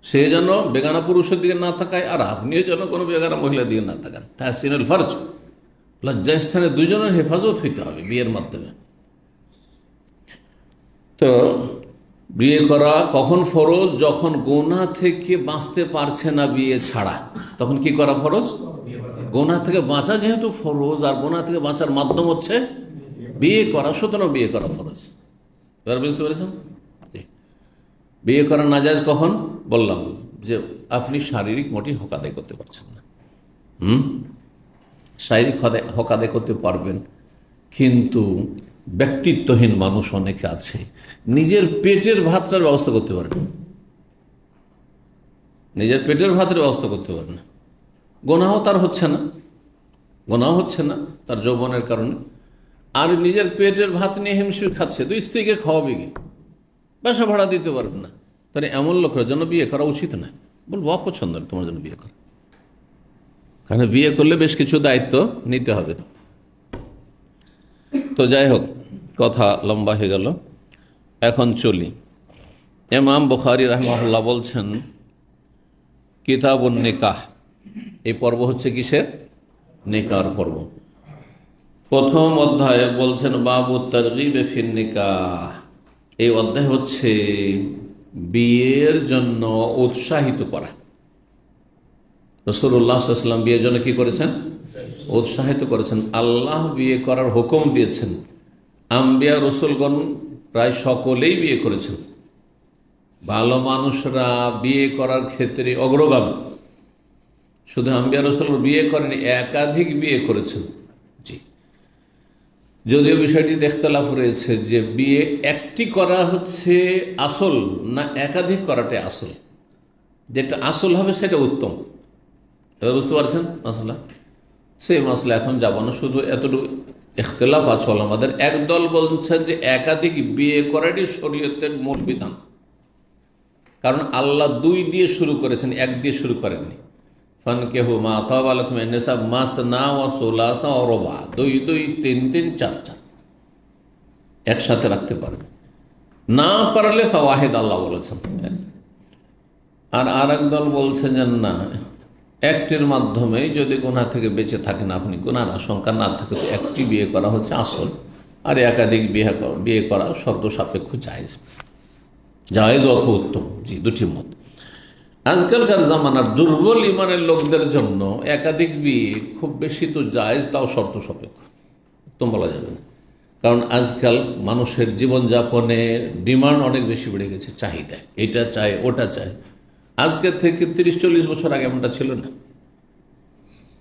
সে যেন বেগানা পুরুষের দিকে না তাকায়, আর আপনিও যেন কোনো বেগানা মহিলার দিকে না তাকান। তাহসিনুল ফরজ, লজ্জাস্থানে দুজনের হেফাজত হইতে হবে বিয়ের মাধ্যমে। তো বিয়ে করা কখন ফরজ? যখন গুনাহ থেকে বাঁচতে পারছে না বিয়ে ছাড়া, তখন কি করা ফরজ? গুনাহ থেকে বাঁচা যেহেতু ফরজ, আর গুনাহ থেকে বাঁচার মাধ্যম হচ্ছে বিয়ে করা, সুতরাং বিয়ে করা ফরজ। এবার বুঝতে পেরেছেন? বিয়ে করা নাজায়েজ কখন? বললাম যে আপনি শারীরিক মোটেই হক আদায় করতে পারছেন না। শারীরিক হক আদায় করতে পারবেন, কিন্তু ব্যক্তিত্বহীন মানুষ অনেকে আছে, নিজের পেটের ভাতটার ব্যবস্থা করতে পারেন, নিজের পেটের ভাতের ব্যবস্থা করতে পারেন না। গুনাহ তার হচ্ছে না, গুনাহ হচ্ছে না তার যৌবনের কারণে, আর নিজের পেটের ভাত নিয়ে হিমশিম খাচ্ছে, তো স্ত্রীকে খাওয়াবে কি? বাসা ভাড়া দিতে পারবে না। তাহলে এমন লোকের জন্য বিয়ে করা উচিত না। বলবো অপছন্দ তোমার জন্য বিয়ে করা, কারণ বিয়ে করলে বেশ কিছু দায়িত্ব নিতে হবে। তো যাই হোক, কথা লম্বা হয়ে গেল, এখন চলি। ইমাম বুখারী রাহিমাহুল্লাহ বলছেন কিতাবুন নিকাহ, এই পর্ব হচ্ছে কিসের? নিকার পর্ব। প্রথম অধ্যায়ে বলছেন বাবু তারগিব ফিন নিকাহ, এই অধ্যায় হচ্ছে বিয়ের জন্য উৎসাহিত করা। রাসূলুল্লাহ সাল্লাল্লাহু আলাইহি ওয়াসাল্লাম বিয়ের জন্য কি করেছেন? উৎসাহিত করেছেন। আল্লাহ বিয়ে করার হুকুম দিয়েছেন। আম্বিয়া রসুলগণ প্রায় সকলেই বিয়ে করেছেন। ভালো মানুষরা বিয়ে করার ক্ষেত্রে অগ্রগামী। শুধু আম্বিয়া রসুল বিয়ে করেনি, একাধিক বিয়ে করেছেন। জি, যদিও বিষয়টি ইখতিলাফ রয়েছে যে বিয়ে একটি করা হচ্ছে আসল না একাধিক করাটাই আসল। যেটা আসল হবে সেটা উত্তম। এবার বুঝতে পারছেন মাসলা? সেই মাসলা এখন যাব না, শুধু এতটুকু ইখতিলাফ আছে আমাদের। একদল বলছেন যে একাধিক বিয়ে করাটাই শরীয়তের মূল বিধান, কারণ আল্লাহ দুই দিয়ে শুরু করেছেন, এক দিয়ে শুরু করেননি। ফানকিহু মা তাবা লাকুম মিনান নিসা মাসনা ওয়া সুলাসা ওয়া রুবা, দুই দুই, তিন তিন, চার চার একসাথে রাখতে পারবে। না পারলে ফাওয়াহিদ আল্লাহ বলেছেন। আর আরেক দল বলছে যে না, একটির মাধ্যমে যদি গুনাহ থেকে বেঁচে থাকেন আপনি, গুনাহর আশঙ্কা না থাকে, তো একটি বিয়ে করা হচ্ছে আসল, আর একাধিক বিয়ে করা শর্ত সাপেক্ষ জায়েজ, জায়েজ অথবা উত্তম। জি, দুটি মত। আজকালকার জামানার দুর্বল ইমানের লোকদের জন্য একাধিক বিয়ে খুব বেশি তো জায়েজ, তাও শর্ত সাপেক্ষ, উত্তম বলা যাবে না। কারণ আজকাল মানুষের জীবনযাপনের ডিমান্ড অনেক বেশি বেড়ে গেছে, চাহিদা, এটা চায় ওটা চায়। আজকে থেকে 30-40 বছর আগে এমনটা ছিল না।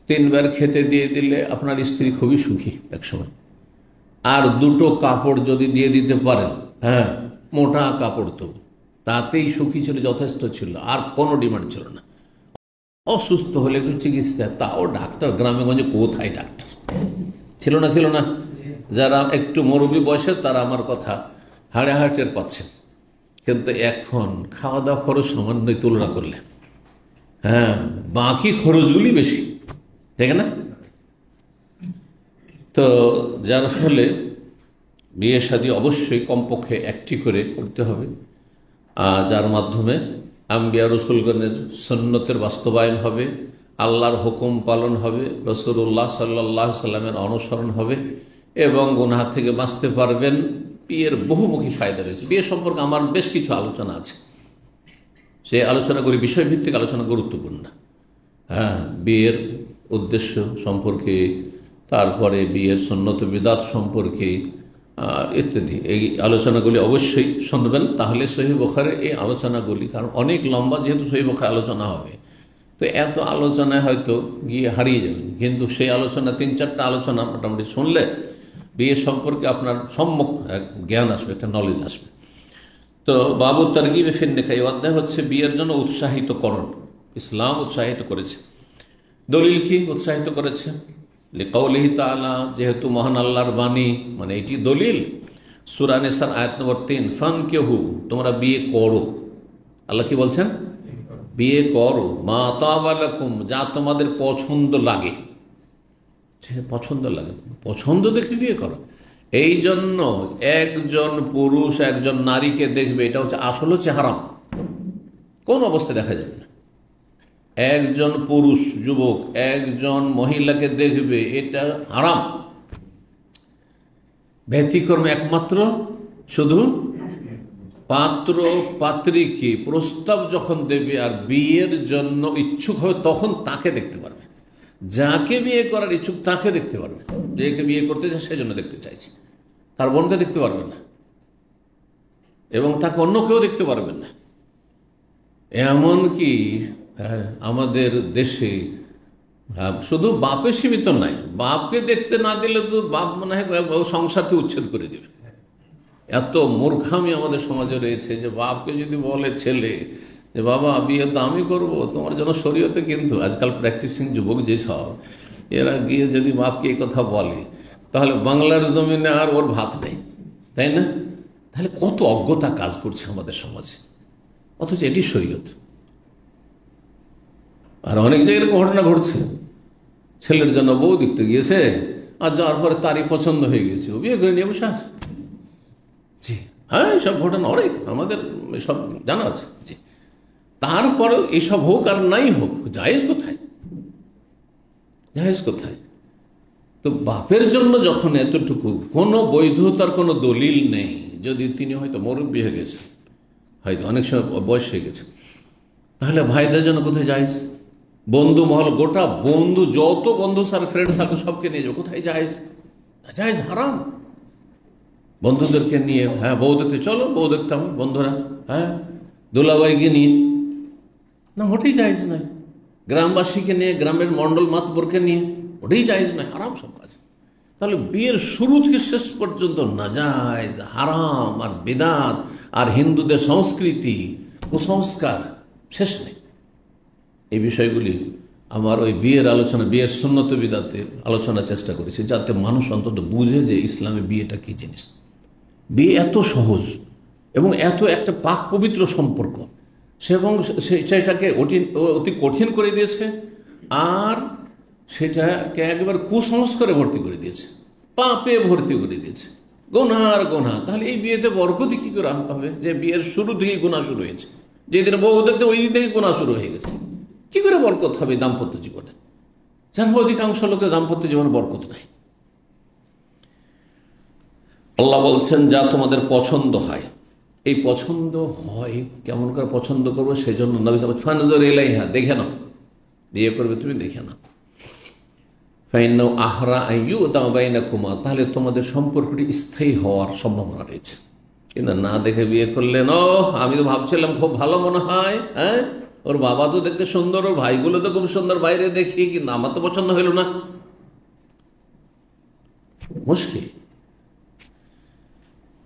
3 বার খেতে দিয়ে দিলে আপনার স্ত্রী খুবই সুখী একসময়। আর 2টো কাপড় যদি দিয়ে দিতে পারেন, হ্যাঁ, মোটা কাপড়, তো তাতেই সুখী ছিল, যথেষ্ট ছিল, আর কোনো ডিমান্ড ছিল না। অসুস্থ হলে একটু চিকিৎসা, তাও ডাক্তার, গ্রামে গঞ্জে কোথায় ডাক্তার ছিল না? ছিল না? যারা একটু মুরব্বী বয়সে তারা আমার কথা হাড়ে হাড় টের পাচ্ছেন। কিন্তু এখন খাওয়া দাওয়া খরচ সামান্যই তুলনা করলে, হ্যাঁ, বাকি খরচগুলি বেশি, ঠিক না? তো যার ফলে বিয়ে শাদী অবশ্যই কমপক্ষে একটি করে করতে হবে, যার মাধ্যমে আম্বিয়া রসুলগণের সুন্নতের বাস্তবায়ন হবে, আল্লাহর হুকুম পালন হবে, রাসূলুল্লাহ সাল্লাল্লাহু আলাইহি সাল্লামের অনুসরণ হবে, এবং গুনাহ থেকে বাঁচতে পারবেন। বিয়ের বহুমুখী ফায়দা রয়েছে। বিয়ে সম্পর্কে আমার বেশ কিছু আলোচনা আছে, সেই আলোচনাগুলি বিষয়ভিত্তিক আলোচনা, গুরুত্বপূর্ণ। হ্যাঁ, বিয়ের উদ্দেশ্য সম্পর্কে, তারপরে বিয়ের সুন্নত বিদাত সম্পর্কে ইত্যাদি, এই আলোচনাগুলি অবশ্যই শুনবেন, তাহলে সহিহ বুখারীর এই আলোচনাগুলি, কারণ অনেক লম্বা যেহেতু সহিহ বুখারী আলোচনা হবে, তো এত আলোচনায় হয়তো গিয়ে হারিয়ে যাবেন। কিন্তু সেই আলোচনা 3-4টা আলোচনা মোটামুটি শুনলে বিয়ে সম্পর্কে আপনার সম্যক জ্ঞান আসবে, একটা নলেজ আসবে। তো বাবু তারগিব ফিন নিকাহ, এই অধ্যায় হচ্ছে বিয়ের জন্য উৎসাহিতকরণ। ইসলাম উৎসাহিত করেছে। দলিল কি উৎসাহিত করেছে? লিকাউলিহি তাআলা, যেহেতু মহান আল্লাহর বাণী, মানে এটি দলিল। সূরা নিসার আয়াত নম্বর 3, ফানকিহু, তোমরা বিয়ে করো। আল্লাহ কি বলছেন? বিয়ে করো, মা তাবা লাকুম, যা তোমাদের পছন্দ লাগে, পছন্দ লাগে, পছন্দ দেখে বিয়ে করো। এই জন্য একজন পুরুষ একজন নারীকে দেখবে, এটা হচ্ছে আসল হচ্ছে হারাম। কোন অবস্থায় দেখা যাবে না। একজন পুরুষ যুবক একজন মহিলাকে দেখবে, এটা হারাম। ব্যতিক্রম একমাত্র শুধু পাত্র পাত্রীকে প্রস্তাব যখন দেবে আর বিয়ের জন্য ইচ্ছুক হবে, তখন তাকে দেখতে পারবে। যাকে বিয়ে করার ইচ্ছুক তাকে দেখতে পারবে, যাকে বিয়ে করতে চায় সেজন্য দেখতে চাইছে। তার বোনকে দেখতে পারবেন না এবং তাকে অন্য কেউ দেখতে পারবেন না। এমনকি আমাদের দেশে শুধু বাপে সীমিত নাই, বাপকে দেখতে না দিলে তো বাপ মনে হয় সংসারকে উচ্ছেদ করে দেবে। এত মূর্খামি আমাদের সমাজে রয়েছে যে বাপকে যদি বলে ছেলে যে বাবা বিয়ে তো আমি করবো, তোমার জন্য শরীয়তে কিন্তু আজকাল প্র্যাকটিসিং যুবক যেসব, এরা গিয়ে যদি বাপকে এই কথা বলে তাহলে বাংলার জমিনে আর ওর ভাত নেই, তাই না? তাহলে কত অজ্ঞতা কাজ করছে আমাদের সমাজে, অথচ এটি শরীয়ত। আর অনেক জায়গায় ঘটনা ঘটছে, ছেলের জন্য বউ দেখতে গিয়েছে আর যাওয়ার পরে তারই পছন্দ হয়ে গেছে, ও বিয়ে করে নিয়ে বসে আসে। জি হ্যাঁ, এইসব ঘটনা অনেক আমাদের সব জানা আছে। জি, তারপরেও এইসব হোক আর নাই হোক, জায়েজ কোথায়? জায়েজ কোথায়? তো বাপের জন্য যখন এতটুকু কোনো বৈধতার কোনো দলিল নেই, যদি তিনি হয়তো মুরব্বী হয়ে গেছে, হয়তো অনেক সময় বয়স হয়ে গেছে, তাহলে ভাইদের জন্য কোথায় জায়েজ? বন্ধু মহল, গোটা বন্ধু, যত বন্ধু স্যার ফ্রেন্ড সার্কেল সবকে নিয়ে যাবো, কোথায় জায়েজ? জায়েজ, হারাম। বন্ধুদেরকে নিয়ে হ্যাঁ বউ দেখতে চলো, বউ দেখতাম বন্ধুরা, হ্যাঁ দুলাভাইকে নিয়ে, না ওটাই জায়েজ নয়। গ্রামবাসীকে নিয়ে, গ্রামের মণ্ডল মাতবরকে নিয়ে, ওটাই জায়েজ নয়, হারাম সব কাজ। তাহলে বিয়ের শুরু থেকে শেষ পর্যন্ত নাজায়েজ, হারাম আর বিদআত আর হিন্দুদের সংস্কৃতি কুসংস্কার শেষ নেই। এই বিষয়গুলি আমার ওই বিয়ের আলোচনা, বিয়ের সুন্নত বিদআতে আলোচনার চেষ্টা করেছি, যাতে মানুষ অন্তত বুঝে যে ইসলামে বিয়েটা কী জিনিস। বিয়ে এত সহজ এবং এত একটা পাক পবিত্র সম্পর্ক, এবং সেটাকে অতি কঠিন করে দিয়েছে, আর সেটাকে একবার কুসংস্কারে ভর্তি করে দিয়েছে, পাপে ভর্তি করে দিয়েছে, গুনার গুনাহ। তাহলে এই বিয়েতে বরকতি কী করে হবে, যে বিয়ের শুরু থেকেই গুনাহ শুরু হয়েছে, যেদিন বউ দেখতে ওই দিন থেকে গুনাহ শুরু হয়ে গেছে। কি করে বরকত হবে দাম্পত্য জীবনে? যার অধিকাংশ লোকের দাম্পত্য জীবনে বরকত নাই। আল্লাহ বলছেন যা তোমাদের পছন্দ হয়। এই পছন্দ হয় কেমন করে পছন্দ করবো, সেই জন্য নবী সাল্লাল্লাহু আলাইহি ওয়াসাল্লাম ইলাইহা, দেখে নাও, বিয়ে করবে তুমি দেখে নাও। ফাইন্নাহু আহরা আন ইউতামা বাইনাকুমা, তাহলে তোমাদের সম্পর্কটি স্থায়ী হওয়ার সম্ভাবনা রয়েছে। কিন্তু না দেখে বিয়ে করলেন, ও আমি তো ভাবছিলাম খুব ভালো মনে হয়, হ্যাঁ ওর বাবা তো দেখতে সুন্দর, ওর ভাইগুলো তো খুব সুন্দর বাইরে দেখি, কিন্তু আমার তো পছন্দ হইল না, মুশকিল।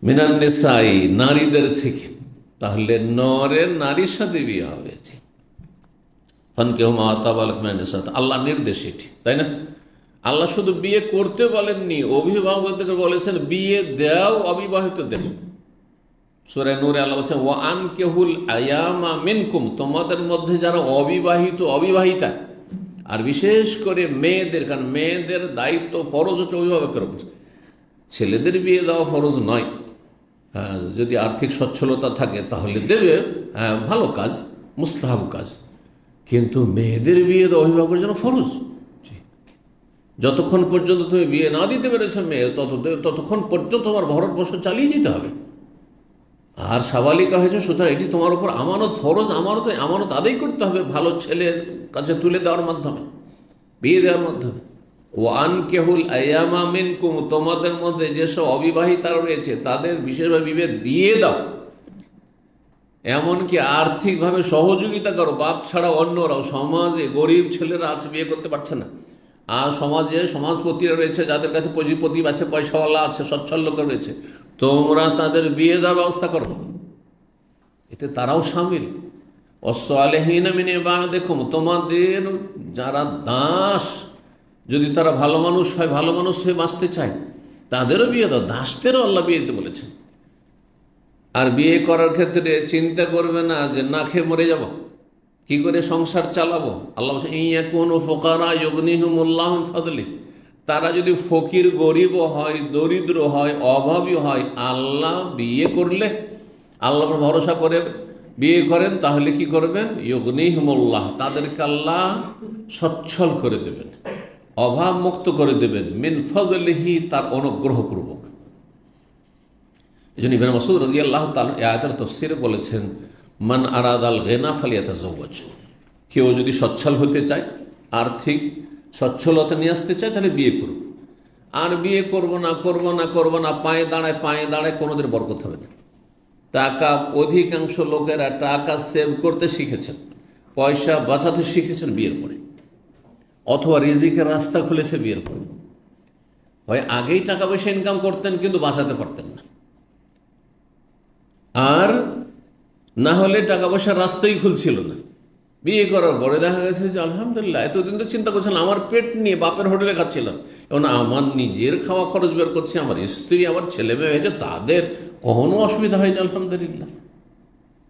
মিনান নিসাই, নারীদের থেকে, তাহলে নরের নারীর সাথে বিয়ে হবে। ফানকিহু মা তাবা লাকুম মিনান নিসা, আল্লাহ নির্দেশ এটি, তাই না? আল্লাহ শুধু বিয়ে করতে বলেননি, অভিভাবকদেরকে বলেছেন বিয়ে দাও অবিবাহিতদের। সূরা নূরে আল্লাহ বলছেন ওয়া আনকিহুল আয়ামা মিনকুম, তোমাদের মধ্যে যারা অবিবাহিত অবিবাহিতা, আর বিশেষ করে মেয়েদের, কারণ মেয়েদের দায়িত্ব ফরজ হচ্ছে অভিভাবকের উপর। ছেলেদের বিয়ে দেওয়া ফরজ নয়, হ্যাঁ যদি আর্থিক সচ্ছলতা থাকে তাহলে দেবে, হ্যাঁ ভালো কাজ, মুস্তাহাব কাজ। কিন্তু মেয়েদের বিয়ে দেওয়া অভিভাবকের জন্য ফরজ। যতক্ষণ পর্যন্ত তুমি বিয়ে না দিতে পেরেছো মেয়ে, ততক্ষণ পর্যন্ত তোমার ভরণ পোষণ চালিয়ে যেতে হবে। আর সাবালিকা হয়েছে, সুতরাং এটি তোমার উপর আমানত, ফরজ আমানত আদায় করতে হবে, ভালো ছেলের কাছে তুলে দেওয়ার মাধ্যমে, বিয়ে দেওয়ার মাধ্যমে। ওয়ানকিহুল আয়ামা মিনকুম, তোমাদের মধ্যে যেসব অবিবাহিতা রয়েছে তাদের বিশেষভাবে বিয়ে দিয়ে দাও। এমনকি আর্থিকভাবে সহযোগিতা করো, বাপ ছাড়া অন্যরাও। সমাজে গরিব ছেলেরা আছে, বিয়ে করতে পারছে না, আর সমাজে সমাজপতিরা রয়েছে যাদের কাছে পুঁজিপতি আছে, পয়সাওয়ালা আছে, সচ্ছল লোক রয়েছে, তোমরা তাদের বিয়ে দেওয়ার ব্যবস্থা করো, এতে তারাও সামিল। ওয়াসসালিহিনা মিন ইবাদিকুম, তোমাদের যারা দাস, যদি তারা ভালো মানুষ হয়, ভালো মানুষ হয়ে বাঁচতে চায়, তাদেরও বিয়ে দাও। দাসদেরও আল্লাহ বিয়ে দিতে বলেছেন। আর বিয়ে করার ক্ষেত্রে চিন্তা করবে না যে না খেয়ে মরে যাব, কি করে সংসার চালাবো। আল্লাহ বলছেন ইয়াকুনু ফুকারা ইউগনিহুমুল্লাহু মিন ফাদলি, তারা যদি ফকির গরিব হয়, দরিদ্র হয়, অভাবী হয়, আল্লাহ বিয়ে করলে, আল্লাহর ভরসা করে বিয়ে করেন তাহলে কি করবেন? ইউগনিহিমুল্লাহ, তাদেরকে আল্লাহ সচ্ছল করে দেবেন, অভাব মুক্ত করে দেবেন, মিন ফজলিহি, তার অনুগ্রহপূর্বক। এই জন্য ইবনে মাসউদ রাদিয়াল্লাহু তাআলা এই আয়াতের তাফসীরে বলেছেন, মান আরাদাল গিনা ফালিয়াতাযাওয়াজ, কেউ যদি সচ্ছল হতে চায়, আর্থিক সচ্ছলতা নিয়ে আসতে চায়, তাহলে বিয়ে করুন। আর বিয়ে করব না পায়ে দাঁড়ায় কোনোদিন বরকত হবে না। টাকা, অধিকাংশ লোকেরা টাকা সেভ করতে শিখেছেন, পয়সা বাঁচাতে শিখেছেন বিয়ের পরে, অথবা রিজিকের রাস্তা খুলেছে বিয়ের পরে। হয় আগেই টাকা পয়সা ইনকাম করতেন কিন্তু বাঁচাতে পারতেন না, আর না হলে টাকা পয়সার রাস্তাই খুলছিল না। বিয়ে করার পরে দেখা গেছে যে আলহামদুলিল্লাহ, এতদিন তো চিন্তা করছিলাম আমার পেট নিয়ে বাপের হোটেলে খাচ্ছিলাম, এখন আমার নিজের খাওয়া খরচ বের করছি, আমার স্ত্রী, আমার ছেলে মেয়ে হয়েছে, তাদের কোনো অসুবিধা হয়নি, আলহামদুলিল্লাহ।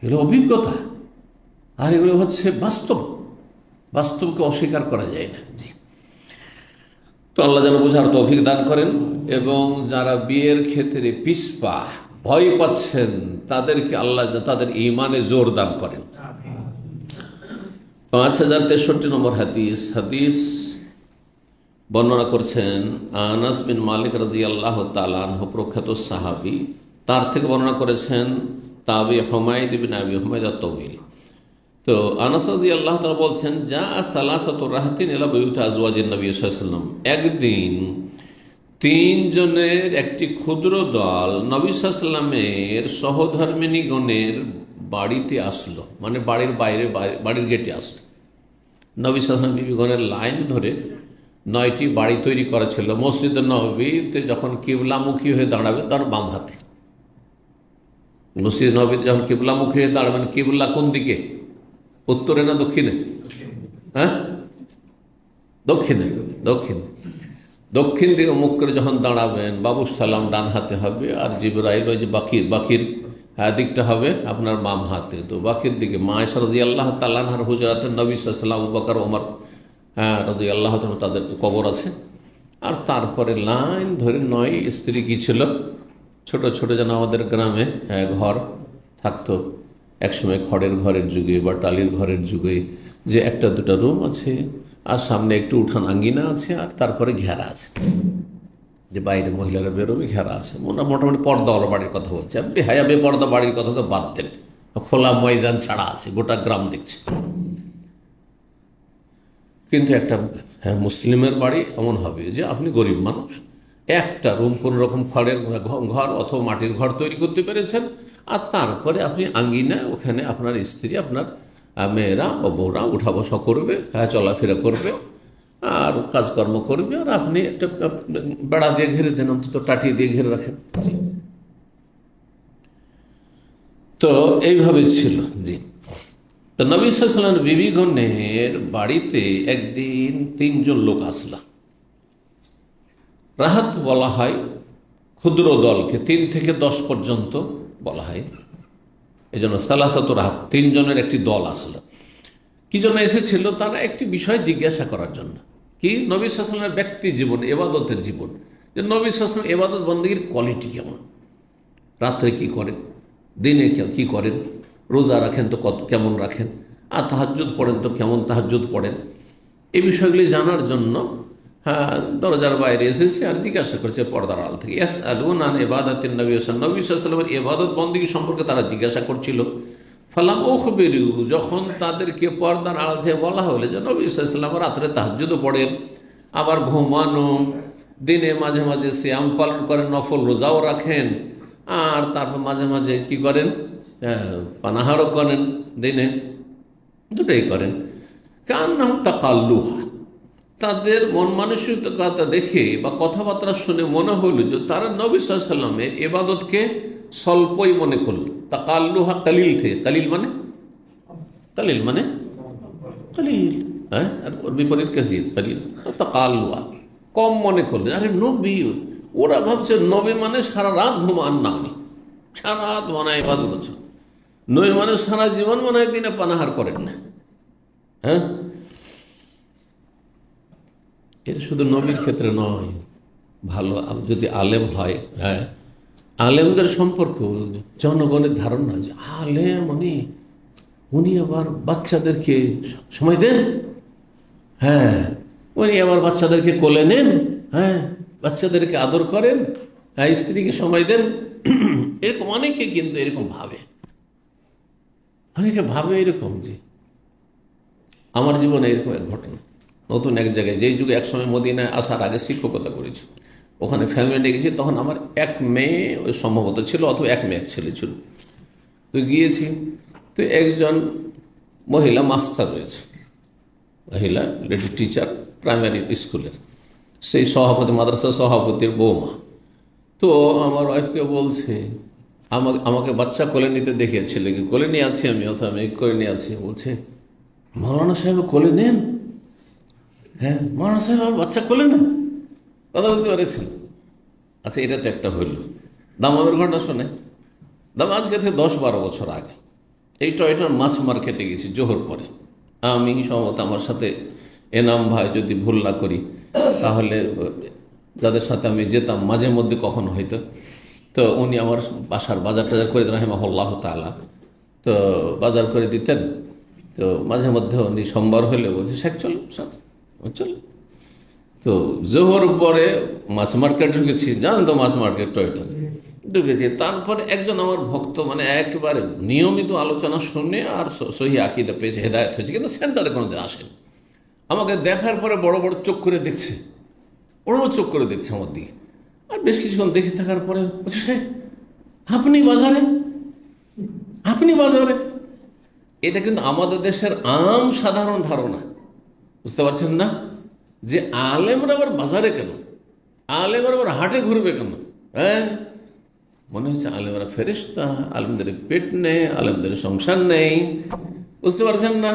এগুলো অভিজ্ঞতা, আর এগুলো হচ্ছে বাস্তবকে অস্বীকার করা যায় না। জি, তো আল্লাহ যেন বোঝার তৌফিক দান করেন, এবং যারা বিয়ের ক্ষেত্রে পিছপা, ভয় পাচ্ছেন, তাদেরকে আল্লাহ তাদের ঈমানে জোর দান করেন। 5063 নম্বর হাদিস বর্ণনা করছেন আনাস বিন মালিক রাদিয়াল্লাহু তাআলা আনহু, প্রখ্যাত সাহাবী। তার থেকে বর্ণনা করেছেন তাবি হুমায়দ বিন আবি হুমায়দ আত-তাওয়িল। তো আনাস রাদিয়াল্লাহু তাআলা বলছেন, যা সালাসাতু রাহাতিন ইলা বুয়ুতি আজওয়াজিন নবী সাল্লাল্লাহু আলাইহি ওয়াসাল্লাম, একদিন 3 জনের একটি ক্ষুদ্র দল নবী সাল্লাল্লাহু আলাইহি ওয়াসাল্লামের সহধর্মিণীগণের বাড়িতে আসলো, মানে বাড়ির বাইরে, বাড়ির গেটে আসলো। নবী সাল্লাল্লাহু আলাইহি ওয়াসাল্লাম বিবিগণের লাইন ধরে 9টি বাড়ি তৈরি করা ছিল। মসজিদ নববীতে যখন কিবলামুখী হয়ে দাঁড়াবেন তখন বাম হাতে, মসজিদ নববীতে যখন কিবলামুখী হয়ে দাঁড়াবেন, কিবলা কোন দিকে? উত্তরে না দক্ষিণে? হ্যাঁ, দক্ষিণে। দক্ষিণ দিকে মুখ করে যখন দাঁড়াবেন, বাবুস সালাম ডান হাতে হবে, আর জিবরাইল ওই যে বাকির দিকটা হবে আপনার বাম হাতে। তো বাকির দিকে মা আয়েশা রাদিয়াল্লাহু তাআলা আনহার হুজরাতে নবী সাল্লাল্লাহু আলাইহি ওয়াসাল্লাম, আবু বকর, ওমর রাদিয়াল্লাহু তাআলা, তাদের কবর আছে। আর তারপরে লাইন ধরে 9 স্ত্রী কি ছিল, ছোট ছোট, যেন আমাদের গ্রামে ঘর থাকতো একসময়, খড়ের ঘরের যুগে বা টালির ঘরের যুগে, যে 1-2টা রুম আছে, আর সামনে একটু উঠান আঙ্গিনা আছে, আর তারপরে ঘেরা আছে, যে বাইরে মহিলারা বেরোবে, ঘেরা আছে। মোটামুটি পর্দাওয়ালা বাড়ির কথা বলছে, বেহায়া বেপর্দা বাড়ির কথা তো বাদ দেন, খোলা ময়দান ছাড়া আছে, গোটা গ্রাম দেখছে। কিন্তু একটা মুসলিমের বাড়ি এমন হবে যে আপনি গরিব মানুষ, একটা রুম কোনো রকম খড়ের ঘর অথবা মাটির ঘর তৈরি করতে পেরেছেন, আর তারপরে আপনি আঙ্গিনা, ওখানে আপনার স্ত্রী, আপনার মেয়েরা বা বউরা উঠা বসা করবে, চলাফেরা করবে, আর কাজকর্ম করবে, আর আপনি একটা বেড়া দিয়ে ঘিরে দেন, অন্তত টাটি দিয়ে ঘিরে রাখেন। তো এইভাবে ছিল। জি, তো নবী সাল্লাল্লাহু আলাইহি ওয়াসাল্লাম বিবিগণের বাড়িতে একদিন 3 জন লোক আসলা। রাহাত বলা হয় ক্ষুদ্র দলকে, 3 থেকে 10 পর্যন্ত বলা হয়, এই জন্য সালাসাতু রাহাত, 3 জনের একটি দল আসলো। কি জন্য এসেছিল? তারা একটি বিষয় জিজ্ঞাসা করার জন্য। কি? নবী সাল্লাল্লাহু আলাইহি ওয়াসাল্লামের ব্যক্তি জীবন, এবাদতের জীবন, যে নবী সাল্লাল্লাহু আলাইহি ওয়াসাল্লাম এবাদত বন্দেগীর কোয়ালিটি কেমন, রাত্রে কি করেন, দিনে কি করেন, রোজা রাখেন তো কেমন রাখেন, আর তাহাজ্জুদ পড়েন তো কেমন তাহাজ্জুদ পড়েন, এই বিষয়গুলি জানার জন্য দরজার বাইরে এসেছে আর জিজ্ঞাসা করছে পর্দার আড়াল থেকে। ইয়াসআলুনা আন ইবাদাতিন নবী সাল্লাল্লাহু আলাইহি ওয়াসাল্লামের ইবাদত বন্দেগী সম্পর্কে তারা জিজ্ঞাসা করছিল। ফালাম উখবিরু, যখন তাদেরকে পর্দার আড়াল থেকে বলা হলো যে নবী সাল্লাল্লাহু আলাইহি ওয়াসাল্লাম রাত্রে তাহাজ্জুদও পড়েন, আবার ঘুমানো, দিনে মাঝে মাঝে সিয়াম পালন করেন, নফল রোজাও রাখেন, আর তারপর মাঝে মাঝে কি করেন, পানাহারও করেন, দিনে দুটোই করেন। কান্নাহু তাকাল্লুহা, তাদের মন মানসিকতা দেখে বা কথাবার্তা শুনে মনে হলো যে তারা নবী সাল্লাল্লাহু আলাইহি ওয়াসাল্লামের ইবাদতকে স্বল্পই মনে করল। তাকাল্লুহা কালিল থেকে, কালিল মানে কালিল, হ্যাঁ, আর বিপরীত কাসির, কালিল। তাকাল্লুহা কম মনে করলেন। আরে নবী, ওরা ভাবছে নবী মানে সারা রাত ঘুমান না, উনি সারা রাত মনে হয় ইবাদত করছেন, নবী মানে সারা জীবন মনে হয় দিনে পানাহার করেন না। হ্যাঁ, এটা শুধু নবীর ক্ষেত্রে নয়, ভালো যদি আলেম হয়, হ্যাঁ, আলেমদের সম্পর্ক জনগণের ধারণা যে আলেম উনি উনি আবার বাচ্চাদেরকে সময় দেন। হ্যাঁ, উনি আবার বাচ্চাদেরকে কোলে নেন। হ্যাঁ, বাচ্চাদেরকে আদর করেন। হ্যাঁ, স্ত্রীকে সময় দেন। এরকম অনেকে কিন্তু এরকম ভাবে, অনেকে ভাবে এরকম। যে আমার জীবনে এরকম এক ঘটনা, নতুন এক জায়গায়, যেই যুগে একসময় মদিনায় আসার আগে শিক্ষকতা করেছি, ওখানে ফ্যামিলি ডেকেছি। তখন আমার এক মেয়ে সম্ভবত ছিল, অথবা এক মেয়ে এক ছেলে ছিল। তো গিয়েছি, তো একজন মহিলা মাস্টার রয়েছে, মহিলা লেডি টিচার প্রাইমারি স্কুলের, সেই সভাপতি, মাদ্রাসা সভাপতির বৌমা। তো আমার ওয়াইফকে বলছে, আমাকে বাচ্চা কোলে নিতে দেখে, ছেলেকে কোলে নিয়ে আছি আমি, অথবা আমি কোলে নিয়ে আছি, বলছে মৌলানা সাহেব কোলে নেন। হ্যাঁ, মৌলানা সাহেব আমার বাচ্চা কোলে নেন। কথা বুঝতে পেরেছেন? আচ্ছা, এটা তো একটা হইল। দামামের ঘটনা শোনে। দাম আজকে থেকে 10-12 বছর আগে এই টয়টার মাছ মার্কেটে গেছি জোহর পরে। আমি সম্ভবত, আমার সাথে এনাম ভাই, যদি ভুল না করি, তাহলে যাদের সাথে আমি যেতাম মাঝে মধ্যে কখনো হয়তো, তো উনি আমার বাসার বাজার টাজার করে দেন রাহিমাহুল্লাহ তাআলা। তো বাজার করে দিতেন। তো মাঝে মধ্যে উনি সোমবার হলে বলছে, শেখ চলো সাথে, চলো। তো জোহর পরে মাছ মার্কেট ঢুকেছি, জানেন তো মাছ মার্কেট টয়টা ঢুকেছি। তারপরে একজন আমার ভক্ত, মানে একেবারে নিয়মিত আলোচনা শুনে আর সহি আকীদা পেয়েছে, হেদায়েত হয়েছে, কিন্তু সেন্টারে কোনোদিন আসেন। আমাকে দেখার পরে বড় বড় চোখ করে দেখছে, বড় বড় চোখ করে দেখছে আমার দিকে। আর বেশ কিছুক্ষণ দেখে থাকার পরে বলছে, সাহেব আপনি বাজারে, আপনি বাজারে। এটা কিন্তু আমাদের দেশের আম সাধারণ ধারণা, বুঝতে পারছেন না? যে আলেমরা আবার বাজারে কেন, আলেমরা আবার হাটে ঘুরবে কেন? হ্যাঁ, মনে হচ্ছে আলেমরা ফেরেশতা, আলেমদের পেট নেই, আলেমদের সংসার নেই, বুঝতে পারছেন না?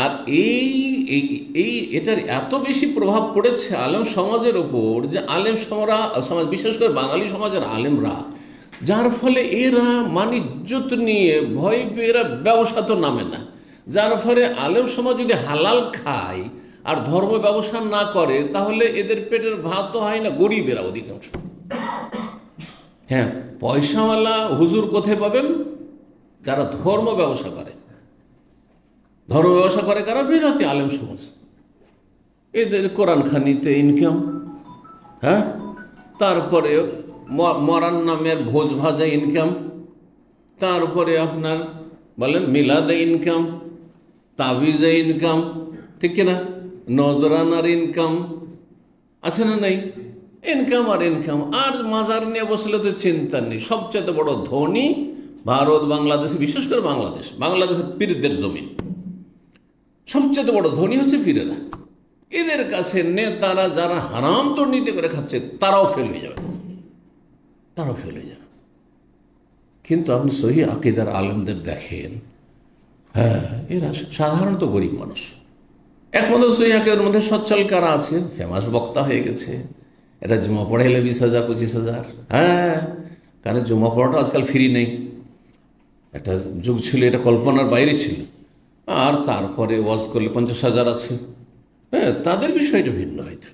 আর এটার এত বেশি প্রভাব পড়েছে আলেম সমাজের ওপর, যে আলেম সমাজ, বিশেষ করে বাঙালি সমাজের আলেমরা, যার ফলে এরা মানিজ্যত নিয়ে ভয় পেয়ে এরা ব্যবসা তো নামে না। যার ফলে আলেম সমাজ যদি হালাল খায় আর ধর্ম ব্যবসা না করে, তাহলে এদের পেটের ভাত তো হয় না, গরিবেরা অধিকাংশ। হ্যাঁ, পয়সাওয়ালা হুজুর কোথায় পাবেন? যারা ধর্ম ব্যবসা করে। ধর্ম ব্যবসা করে কারা? বিদাতি আলেম সমাজ। এদের কোরআন খানিতে ইনকাম। হ্যাঁ, তারপরে মরার নামের ভোজ ভাজে ইনকাম, তারপরে আপনার বলেন মিলাদে ইনকাম, তাবিজে ইনকাম, ঠিক কিনা? নজরানার ইনকাম আছে না নাই? ইনকাম আর ইনকাম। আর মাজার নিয়ে বসলে তো চিন্তা নেই। সবচেয়ে বড় ধনী ভারত, বাংলাদেশ, বিশেষ করে বাংলাদেশের পীরদের জমিন। সবচেয়ে বড় ধনী হচ্ছে পীরেরা। এদের কাছে নেতারা যারা হারাম দুর্নীতি করে খাচ্ছে, তারাও ফেল হয়ে যাবে, তারাও ফেল হয়ে যাবে। কিন্তু আপনি সহি আকীদার আলেমদের দেখেন, হ্যাঁ, এরা সাধারণত গরিব মানুষ। একমাত্র সহি আকীদার মধ্যে সচ্ছল কারা আছে? ফেমাস বক্তা হয়ে গেছে, এটা জুমা পড়াইলে 20,000 25,000। হ্যাঁ, কারণ জুমা পড়াটা আজকাল ফ্রি নেই। একটা যুগ ছিল এটা কল্পনার বাইরে ছিল। আর তারপরে ওয়াজ করলে 50,000 আছে। হ্যাঁ, তাদের বিষয়টা ভিন্ন হয়তো।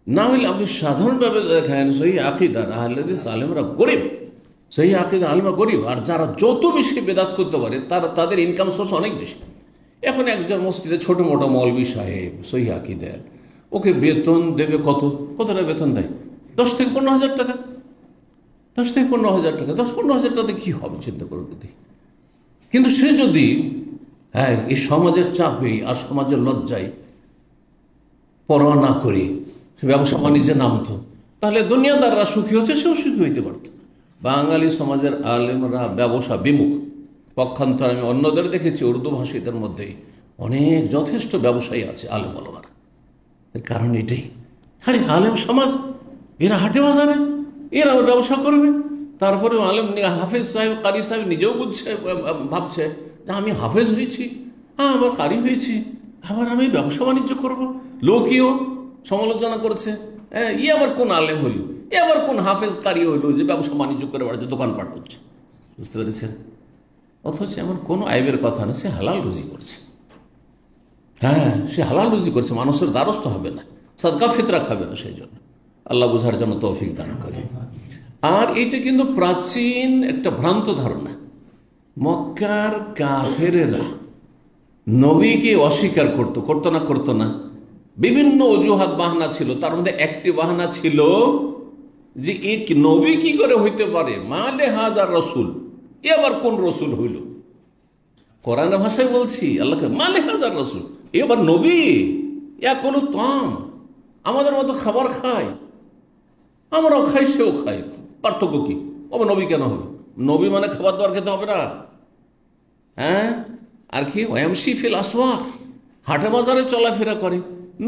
না হলে আপনি সাধারণভাবে দেখেন সহি আকীদার আহলে হাদিস আলেমরা গরিব, সহি আকীদার আলেমরা গরিব। আর যারা যত বেশি বেদাত করতে পারে, তাদের ইনকাম সোর্স অনেক বেশি। এখন একজন মসজিদে ছোটো মোটো মৌলভী সাহেব সহি আকীদার, ওকে বেতন দেবে কতটা বেতন দেয়? 10 থেকে 15,000 টাকা। 10 থেকে 15,000 টাকা। 10-15,000 টাকাতে কী হবে চিন্তা করুন দেখি। কিন্তু সে যদি এই সমাজের চাপে আর সমাজের লজ্জায় পরোয়া না করে সে ব্যবসা বাণিজ্যে নামতো, তাহলে দুনিয়াদাররা সুখী হচ্ছে, সেও সুখী হইতে পারত। বাঙালি সমাজের আলেমরা ব্যবসা বিমুখ। পক্ষান্তর আমি অন্যদের দেখেছি, উর্দু ভাষীদের মধ্যেই অনেক যথেষ্ট ব্যবসায়ী আছে আলেম ওলামারা। এর কারণ এটাই, আরে আলেম সমাজ, এরা হাটে বাজারে, এরা ব্যবসা করবে। তারপরে আলেম হাফেজ সাহেব, কারি সাহেব নিজেও বুঝছে, ভাবছে যে আমি হাফেজ হয়েছি, আবার কারি হয়েছি, আবার আমি ব্যবসা বাণিজ্য করবো। লোকীয় সমালোচনা করছে, আবার কোন আলেম হইল, আবার কোন হাফেজ কারি হইল যে ব্যবসা বাণিজ্য করে বাড়িতে দোকানপাট করছে। বুঝতে পেরেছেন? অথচ এমন কোনো আইবের কথা না, সে হালাল রুজি করছে। হ্যাঁ, সে হালাল রুজি করছে, মানুষের দ্বারস্থ হবে না, সাদকা ফিতরা খাবে না। সেই জন্য আল্লাহ বুঝার জন্য তৌফিক দান করে। আর এইটা কিন্তু প্রাচীন একটা ভ্রান্ত ধারণা। মক্কার কাফেরেরা নবীকে অস্বীকার করতো না করতো না? বিভিন্ন অজুহাত বাহানা ছিল, তার মধ্যে একটি বাহানা ছিল যে এক নবী কি করে হইতে পারে, মালে হাজার রসুল, এ আবার কোন রসুল হইল? কোরআনের ভাষায় বলছি, আল্লাহকে মালে হাজার রসুল, এ আবার নবী, ইয়া কোনো তাম, আমাদের মতো খাবার খায়, আমরাও খাই সেও খাই, পার্থক্য কি? আবার নবী কেন হবে? নবী মানে খাবার দাবার খেতে হবে না? হ্যাঁ, আর কি ওয়ামশি ফিল আসওয়াক, হাটে বাজারে চলাফেরা করে।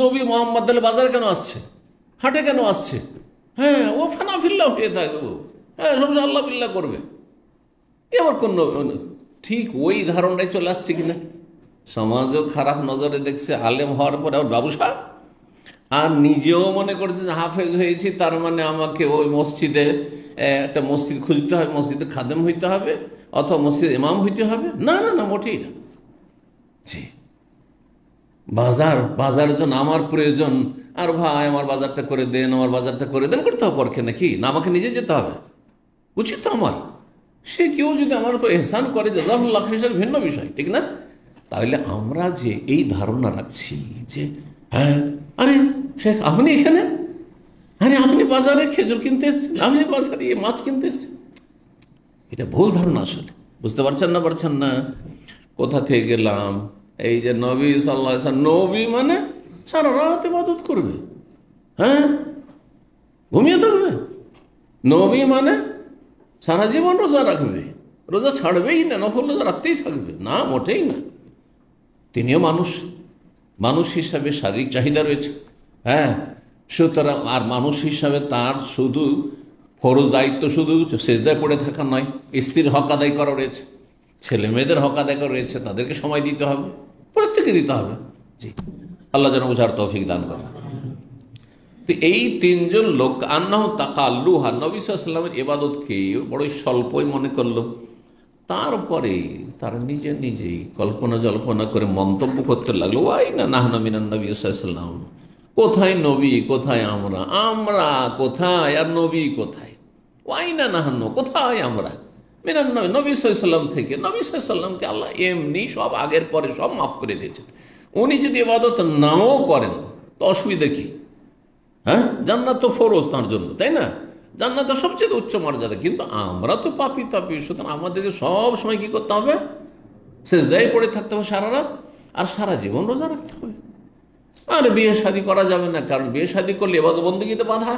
নবী মোহাম্মদ তাহলে বাজারে কেন আসছে, হাটে কেন আসছে? হ্যাঁ, ও ফানাফিল্লাহ হয়ে থাকবে, হ্যাঁ সবসময় আল্লাহ বিল্লাহ করবে। এবার কোন ঠিক ওই ধারণায় চলে আসছে কিনা? সমাজেও খারাপ নজরে দেখছে আলেম হওয়ার পরে আবার ব্যবসা, আর নিজেও মনে করছে যে হাফেজ হয়েছি, তার মানে আমাকে ওই মসজিদে একটা মসজিদ খুঁজতে হবে, মসজিদে খাদেম হইতে হবে, অথবা মসজিদ ইমাম হইতে হবে। না না না, মোটেই না। জি, বাজারের জন্য আমার প্রয়োজন, আর ভাই আমার বাজারটা করে দেন, আমার বাজারটা করে দেন, করতে হবে পরকে নাকি? না, আমাকে নিজে যেতে হবে, উচিত তো আমার। সে কেউ যদি আমার উপর এহসান করে, জাযাকুল্লাহ খাইর, ভিন্ন বিষয়, ঠিক না? তাহলে আমরা যে এই ধারণা রাখছি যে হ্যাঁ, আরে শেখ আপনি এখানে, আরে আপনি বাজারে খেজুর কিনতে এসছেন, আপনি বাজারে মাছ কিনতে এসছেন, এটা ভুল ধারণা। আসলে বুঝতে পারছেন না? কোথা থেকে গেলাম? এই যে নবী সাল্লাল্লাহু আলাইহি ওয়াসাল্লাম, নবী মানে সারা রাত ইবাদত করবে, হ্যাঁ, ঘুমিয়ে থাকবে। নবী মানে সারা জীবন রোজা রাখবে, রোজা ছাড়বেই না, নফল রোজা রাখতেই থাকবে না, মোটেই না। তিনিও মানুষ হিসাবে শারীরিক চাহিদা রয়েছে, হ্যাঁ। সুতরাং আর মানুষ হিসাবে তার শুধু ফরজ দায়িত্ব শুধু সেজদায় পড়ে থাকা নয়, স্ত্রীর হক আদায় করা রয়েছে, ছেলে মেয়েদের হক আদায় করা রয়েছে, তাদেরকে সময় দিতে হবে, প্রত্যেকে দিতে হবে। জি, আল্লাহ যেন বুঝার তৌফিক দান করে। তো এই তিনজন লোক আন্নাহ তাকাল্লুহা, নবী সাল্লাল্লাহু আলাইহি ওয়াসাল্লামের ইবাদতকে বড়ই স্বল্পই মনে করলো। তারপরে তারা নিজেই কল্পনা জল্পনা করে মন্তব্য করতে লাগলো, ওয়াই না নাহনু মিনান নবী সাল্লাল্লাহু আলাইহি ওয়াসাল্লাম, কোথায় নবী, কোথায় আমরা কোথায়, আর নবী কোথায়? ওয়াই না নাহনু, কোথায় আমরা, মিনান নবী সাল্লাল্লাহু আলাইহি ওয়াসাল্লাম থেকে। নবী সাল্লাল্লাহু আলাইহি ওয়াসাল্লামকে আল্লাহ এমনি সব আগের পরে সব মাফ করে দিয়েছেন। উনি যদি ইবাদত নাও করেন তো অসুবিধা কি? হ্যাঁ, জান্নাত তো ফরজ তার জন্য, তাই না? জান্নাত সবচেয়ে উচ্চ মর্যাদা, কিন্তু আমরা তো পাপী, সুতরাং আমাদেরকে সব সময় কি করতে হবে? সেজদায় পড়ে থাকতে হবে সারা রাত, আর সারা জীবন রোজা রাখতে হবে। আর বিয়ে শাদী করা যাবে না, কারণ বিয়ে শাদী করলে ইবাদত বন্দেগীতে বাধা।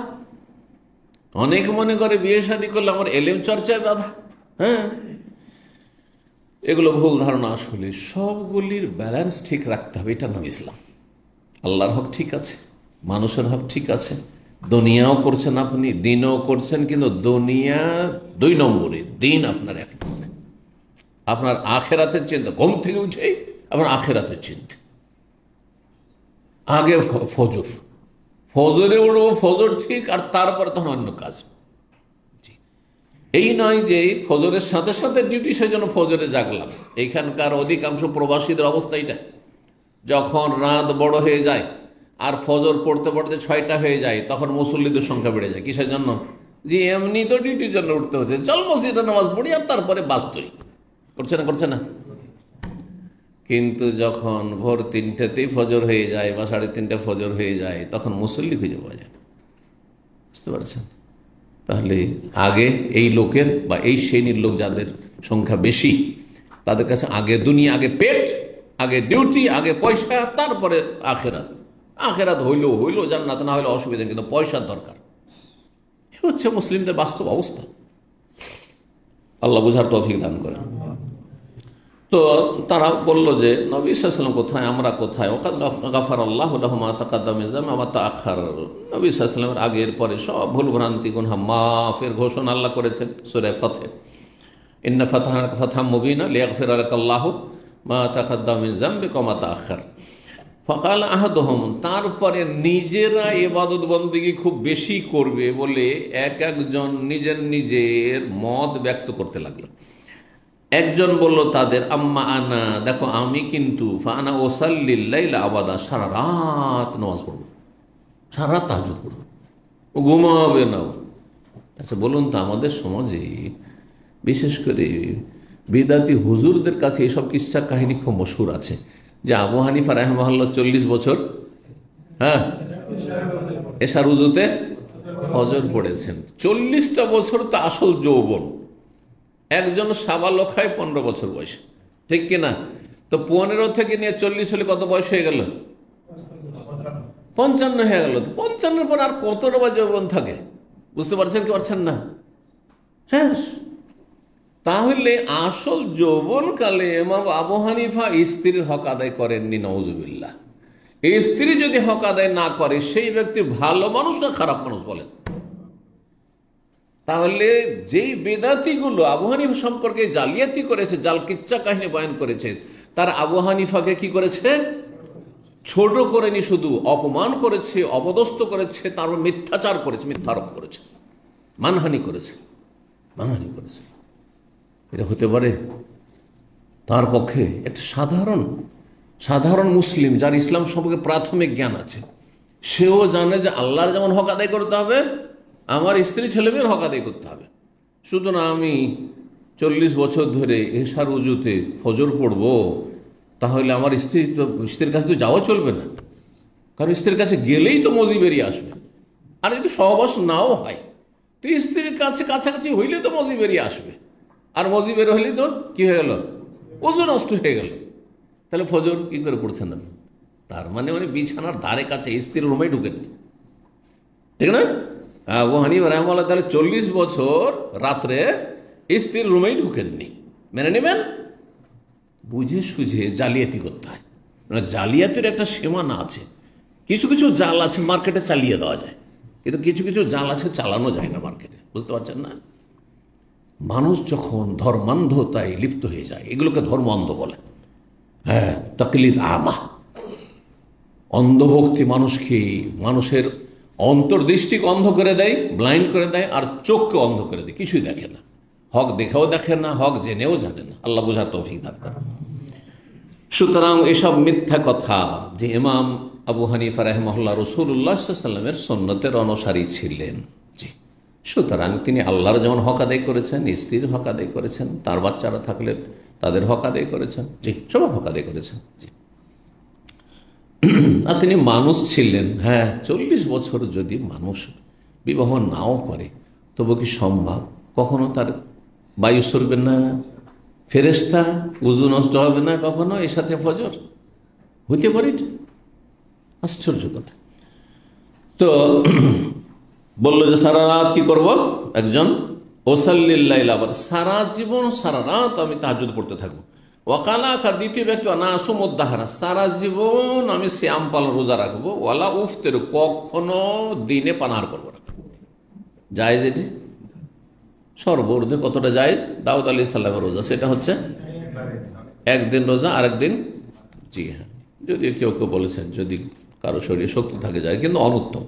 অনেক মনে করে বিয়ে শাদী করলে আমার এলেম চর্চায় বাধা। হ্যাঁ, এগুলো ভুল ধারণা। আসলে সবগুলির ব্যালেন্স ঠিক রাখতে হবে, এটা নাম ইসলাম। আল্লাহর হক ঠিক আছে, মানুষের হক ঠিক আছে, দুনিয়াও করছেন আপনি, দিনও করছেন, কিন্তু দুনিয়া 2 নম্বরে, দিন আপনার 1 নম্বরে। আপনার আখেরাতের চিন্তা, ঘুম থেকে উঠেই আপনার আখেরাতের চিন্তা। আগে ফজরে উঠবো, ফজর ঠিক, আর তারপরে তখন অন্য কাজ। এই নয় যে ফজরের সাথে সাথে ডিউটি, সেজন্য ফজরে জাগলাম। এইখানকার অধিকাংশ প্রবাসীদের অবস্থা এটা, যখন রাত বড় হয়ে যায় আর ফজর পড়তে পড়তে 6টা হয়ে যায়, তখন মুসল্লিদের সংখ্যা বেড়ে যায়। কিসের জন্য? যে এমনি তো ডিউটির জন্য উঠতে হচ্ছে, চল মসজিদে নামাজ পড়ি, আর তারপরে বাস ধরি। করছে না? কিন্তু যখন ভোর 3টেতেই ফজর হয়ে যায় বা 3:30 ফজর হয়ে যায়, তখন মুসল্লি খুঁজে পাওয়া যায় না। বুঝতে পারছেন? তাহলে আগে এই লোকের বা এই শ্রেণীর লোক যাদের সংখ্যা বেশি, তাদের কাছে আগে দুনিয়া, আগে পেট, আগে ডিউটি, আগে পয়সা, তারপরে আখেরাত হইলো জান্নাত, না হইলে অসুবিধা, কিন্তু পয়সার দরকার। এ হচ্ছে মুসলিমদের বাস্তব অবস্থা। আল্লাহ বুঝার তৌফিক দান করেন। তো তারা বলল যে নবী সাল্লাল্লাহু আলাইহি ওয়াসাল্লাম কোথায়, আমরা কোথায়? ওয়াকাদ গাফারাল্লাহু লাহু মা তাকাদ্দামা মিন যামবি ওয়া মা তাআখার। নবী সাল্লাল্লাহু আলাইহি ওয়াসাল্লামের আগের পরে সব ভুলভ্রান্তি গুনাহ মাফের ঘোষণা আল্লাহ করেছেন সূরা ফাতহ। ইন্না ফাতাহনাকা ফাতহাম মুবিনা লিয়াগফিরা লাকাল্লাহু মা তাকাদ্দামা মিন যামবিকা ওয়া মা তাআখার। ফাকাল আহাদুহুম, তারপরে নিজেরা ইবাদত বন্দেগী খুব বেশি করবে বলে একজন নিজের মত ব্যক্ত করতে লাগলো। একজন বলল তাদের, আম্মা আনা, দেখো আমি কিন্তু, ফানা ওসাল্লিল লাইলা আবাদা, সারা রাত নামাজ পড়ব, সারা রাত তাহাজ্জুদ পড়ব, ও ঘুমাবে না। আচ্ছা বলুন তো, আমাদের সমাজে বিশেষ করে বিদাতি হুজুরদের কাছে এসব কিস্সা কাহিনী খুব মশহুর আছে যে আবু হানিফা রাহিমাহুল্লাহ 40 বছর হ্যাঁ এশার উজুতে ফজর পড়েছেন। 40টা বছর তো আসল যৌবন। একজন সাবালক হয় 15 বছর বয়স, ঠিক কিনা? তো 15 থেকে নিয়ে 40 হলে কত বয়স হয়ে গেল? 55 হয়ে গেল। তো 55 পর আর কতটা বা যৌবন থাকে? বুঝতে পারছেন কি পারছেন না? শেষ। তাহলে আসল যৌবনকালে ইমাম আবু হানিফা স্ত্রীর হক আদায় করেননি, নাউজুবিল্লাহ। এই স্ত্রী যদি হক আদায় না করে সেই ব্যক্তি ভালো মানুষ না খারাপ মানুষ বলেন? তাহলে যেই বেদাতিগুলো আবু হানিফা সম্পর্কে জালিয়াতি করেছে, জাল কিচ্ছা কাহিনী বয়ান করেছে, তার আবু হানিফাকে কি করেছে? ছোট করেনি, শুধু অপমান করেছে, অপদস্থ করেছে, তার মিথ্যাচার করেছে, মিথ্যারোপ করেছে, মানহানি করেছে, মানহানি করেছে। এটা হতে পারে? তার পক্ষে একটা সাধারণ মুসলিম যার ইসলাম সম্পর্কে প্রাথমিক জ্ঞান আছে, সেও জানে যে আল্লাহর যেমন হক আদায় করতে হবে, আমার স্ত্রী ছেলেমেয়ের হক আদায় করতে হবে। শুধু না আমি 40 বছর ধরে এশার উজুতে ফজর পড়ব, তাহলে আমার স্ত্রীর কাছে তো যাওয়া চলবে না, কারণ স্ত্রীর কাছে গেলেই তো মজি বেরিয়ে আসবে। আর যদি সহবাস নাও হয় তো স্ত্রীর কাছে কাছাকাছি হইলে তো মজি বেরিয়ে আসবে, আর মজি বের হইলে তো কি হয়ে গেল? ওজু নষ্ট হয়ে গেল। তাহলে ফজর কি করে পড়ছেন না? তার মানে বিছানার ধারে কাছে স্ত্রীর রুমে ঢুকেননি, ঠিক না? আবু হানিফা রাহিমাহুল্লাহ তাহলে 40 বছর রাত্রে স্ত্রীর রুমেই ঢুকেননি। মেনে নেবেন? বুঝে সুঝে জালিয়াতি করতে হয়। মানে জালিয়াতির একটা সীমানা আছে। কিছু কিছু জাল আছে মার্কেটে চালিয়ে দেওয়া যায়, কিন্তু কিছু কিছু জাল আছে চালানো যায় না মার্কেটে। বুঝতে পারছেন না? মানুষ যখন ধর্মান্ধতায় লিপ্ত হয়ে যায়, এগুলোকে ধর্ম অন্ধ বলে। হ্যাঁ, তাকলিদ আমা, অন্ধভক্তি মানুষের অন্তর্দৃষ্টিকে অন্ধ করে দেয়, ব্লাইন্ড করে দেয়, আর চোখকে অন্ধ করে দেয়, কিছুই দেখে না। হক দেখেও দেখে না, হক জেনেও জানে না। আল্লাহ বোঝার তৌফিক দান করেন। সুতরাং এসব মিথ্যা কথা যে ইমাম আবু হানিফা রাহিমাহুল্লাহ রাসূলুল্লাহ সাল্লাল্লাহু আলাইহি ওয়াসাল্লামের সুন্নতের অনুসারী ছিলেন, জি। সুতরাং তিনি আল্লাহর যেমন হক আদায় করেছেন, স্ত্রীর হক আদায় করেছেন, তার বাচ্চারা থাকলে তাদের হক আদায় করেছেন, জি, সবার হক আদায় করেছেন, জি। আর তিনি মানুষ ছিলেন। হ্যাঁ, 40 বছর যদি মানুষ বিবাহ নাও করে তবু কি সম্ভব কখনো তার বায়ু সরবে না, ফেরেশতা উযু নষ্ট হবে না কখনো এর সাথে ফজর? হতে পারে? এটা আশ্চর্য কথা। তো বললো যে সারা রাত কি করব? একজন ওসাল্লিল লাইলা, সারা জীবন সারা রাত আমি তাহাজ্জুদ পড়তে থাকবো। ওয়াকালা খার দ্বিতীয় ব্যক্তি না আসুমুদ্দাহারা, সারা জীবন আমি সিয়াম পালন রোজা রাখবো। ওয়ালা উফতের, কখনো দিনে পানাহার করবো না। জায়েজ এটি? সর্বর্ধে কতটা জায়েজ? দাউদ আলাইহিস সালামের রোজা, সেটা হচ্ছে একদিন রোজা, আরেকদিন, জি হ্যাঁ, যদিও কেউ কেউ বলেছেন যদি কারো শরীরে শক্তি থাকে যায়, কিন্তু অনুত্তম।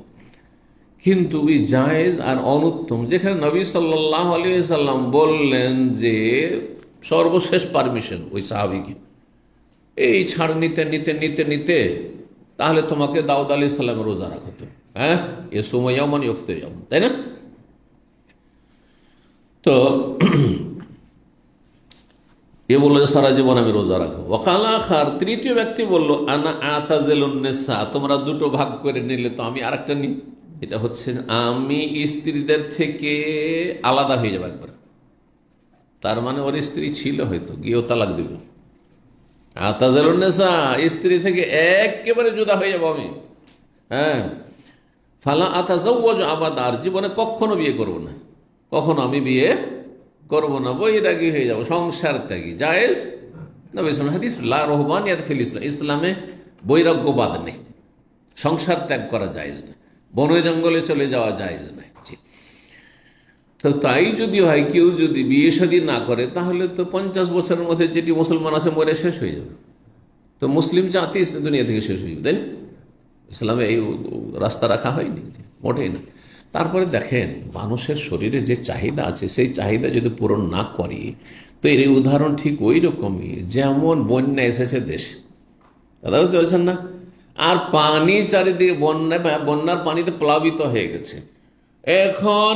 কিন্তু ওই জায়েজ আর অনুত্তম, যেখানে নবী সাল্লাল্লাহু আলাইহি ওয়াসাল্লাম বললেন যে সর্বশেষ পারমিশন ওই সাহাবীকে, এই ছাড় নিতে নিতে নিতে নিতে তাহলে তোমাকে দাউদ আলাইহিস সালামের রোজা রাখতে, হ্যাঁ, এ সময় মানে ইফতার, তাই না? তো এ বললো যে সারা জীবন আমি রোজা রাখবো। ওয়াকালা খার তৃতীয় ব্যক্তি বললো আনা আতাজিলুন নিসা, তোমরা দুটো ভাগ করে নিলে তো আমি আরেকটা নিই। এটা হচ্ছে আমি স্ত্রীদের থেকে আলাদা হয়ে যাবো একবার। তার মানে ওর স্ত্রী ছিল, হয়তো গিয়েও তালাক দিবে। আতাজিলুন নিসা, স্ত্রী থেকে একেবারে জুদা হয়ে যাবো আমি। হ্যাঁ, ফালা আতাজাওয়াজু আবাদা, আর জীবনে কখনো বিয়ে করবো না, কখনো আমি বিয়ে করবো না, বৈরাগী হয়ে যাবো, সংসার ত্যাগী। জায়েজ? নবী সাল্লাল্লাহু আলাইহি হাদিস লা রুহবানিয়াত ফিল ইসলাম, ইসলামে বৈরাগ্যবাদ নেই, সংসার ত্যাগ করা জায়েজ না, বনে জঙ্গলে চলে যাওয়া জায়েজ নাই। তো তাই যদি হয়, কেউ যদি বিয়ে শাদী না করে তাহলে তো 50 বছরের মধ্যে যেটি মুসলমান আছে মরে শেষ হয়ে যাবে। তো মুসলিম জাতি দুনিয়া থেকে শেষ হয়ে যাবে, তাই না? ইসলামে এই রাস্তা রাখা হয়নি, মোটেই না। তারপরে দেখেন মানুষের শরীরে যে চাহিদা আছে সেই চাহিদা যদি পূরণ না করে, তো এর উদাহরণ ঠিক ওই রকমই যেমন বন্যা এসেছে দেশে, কথা বুঝতে পারছেন না? আর পানি চারিদিকে, বন্যার পানিতে প্লাবিত হয়ে গেছে। এখন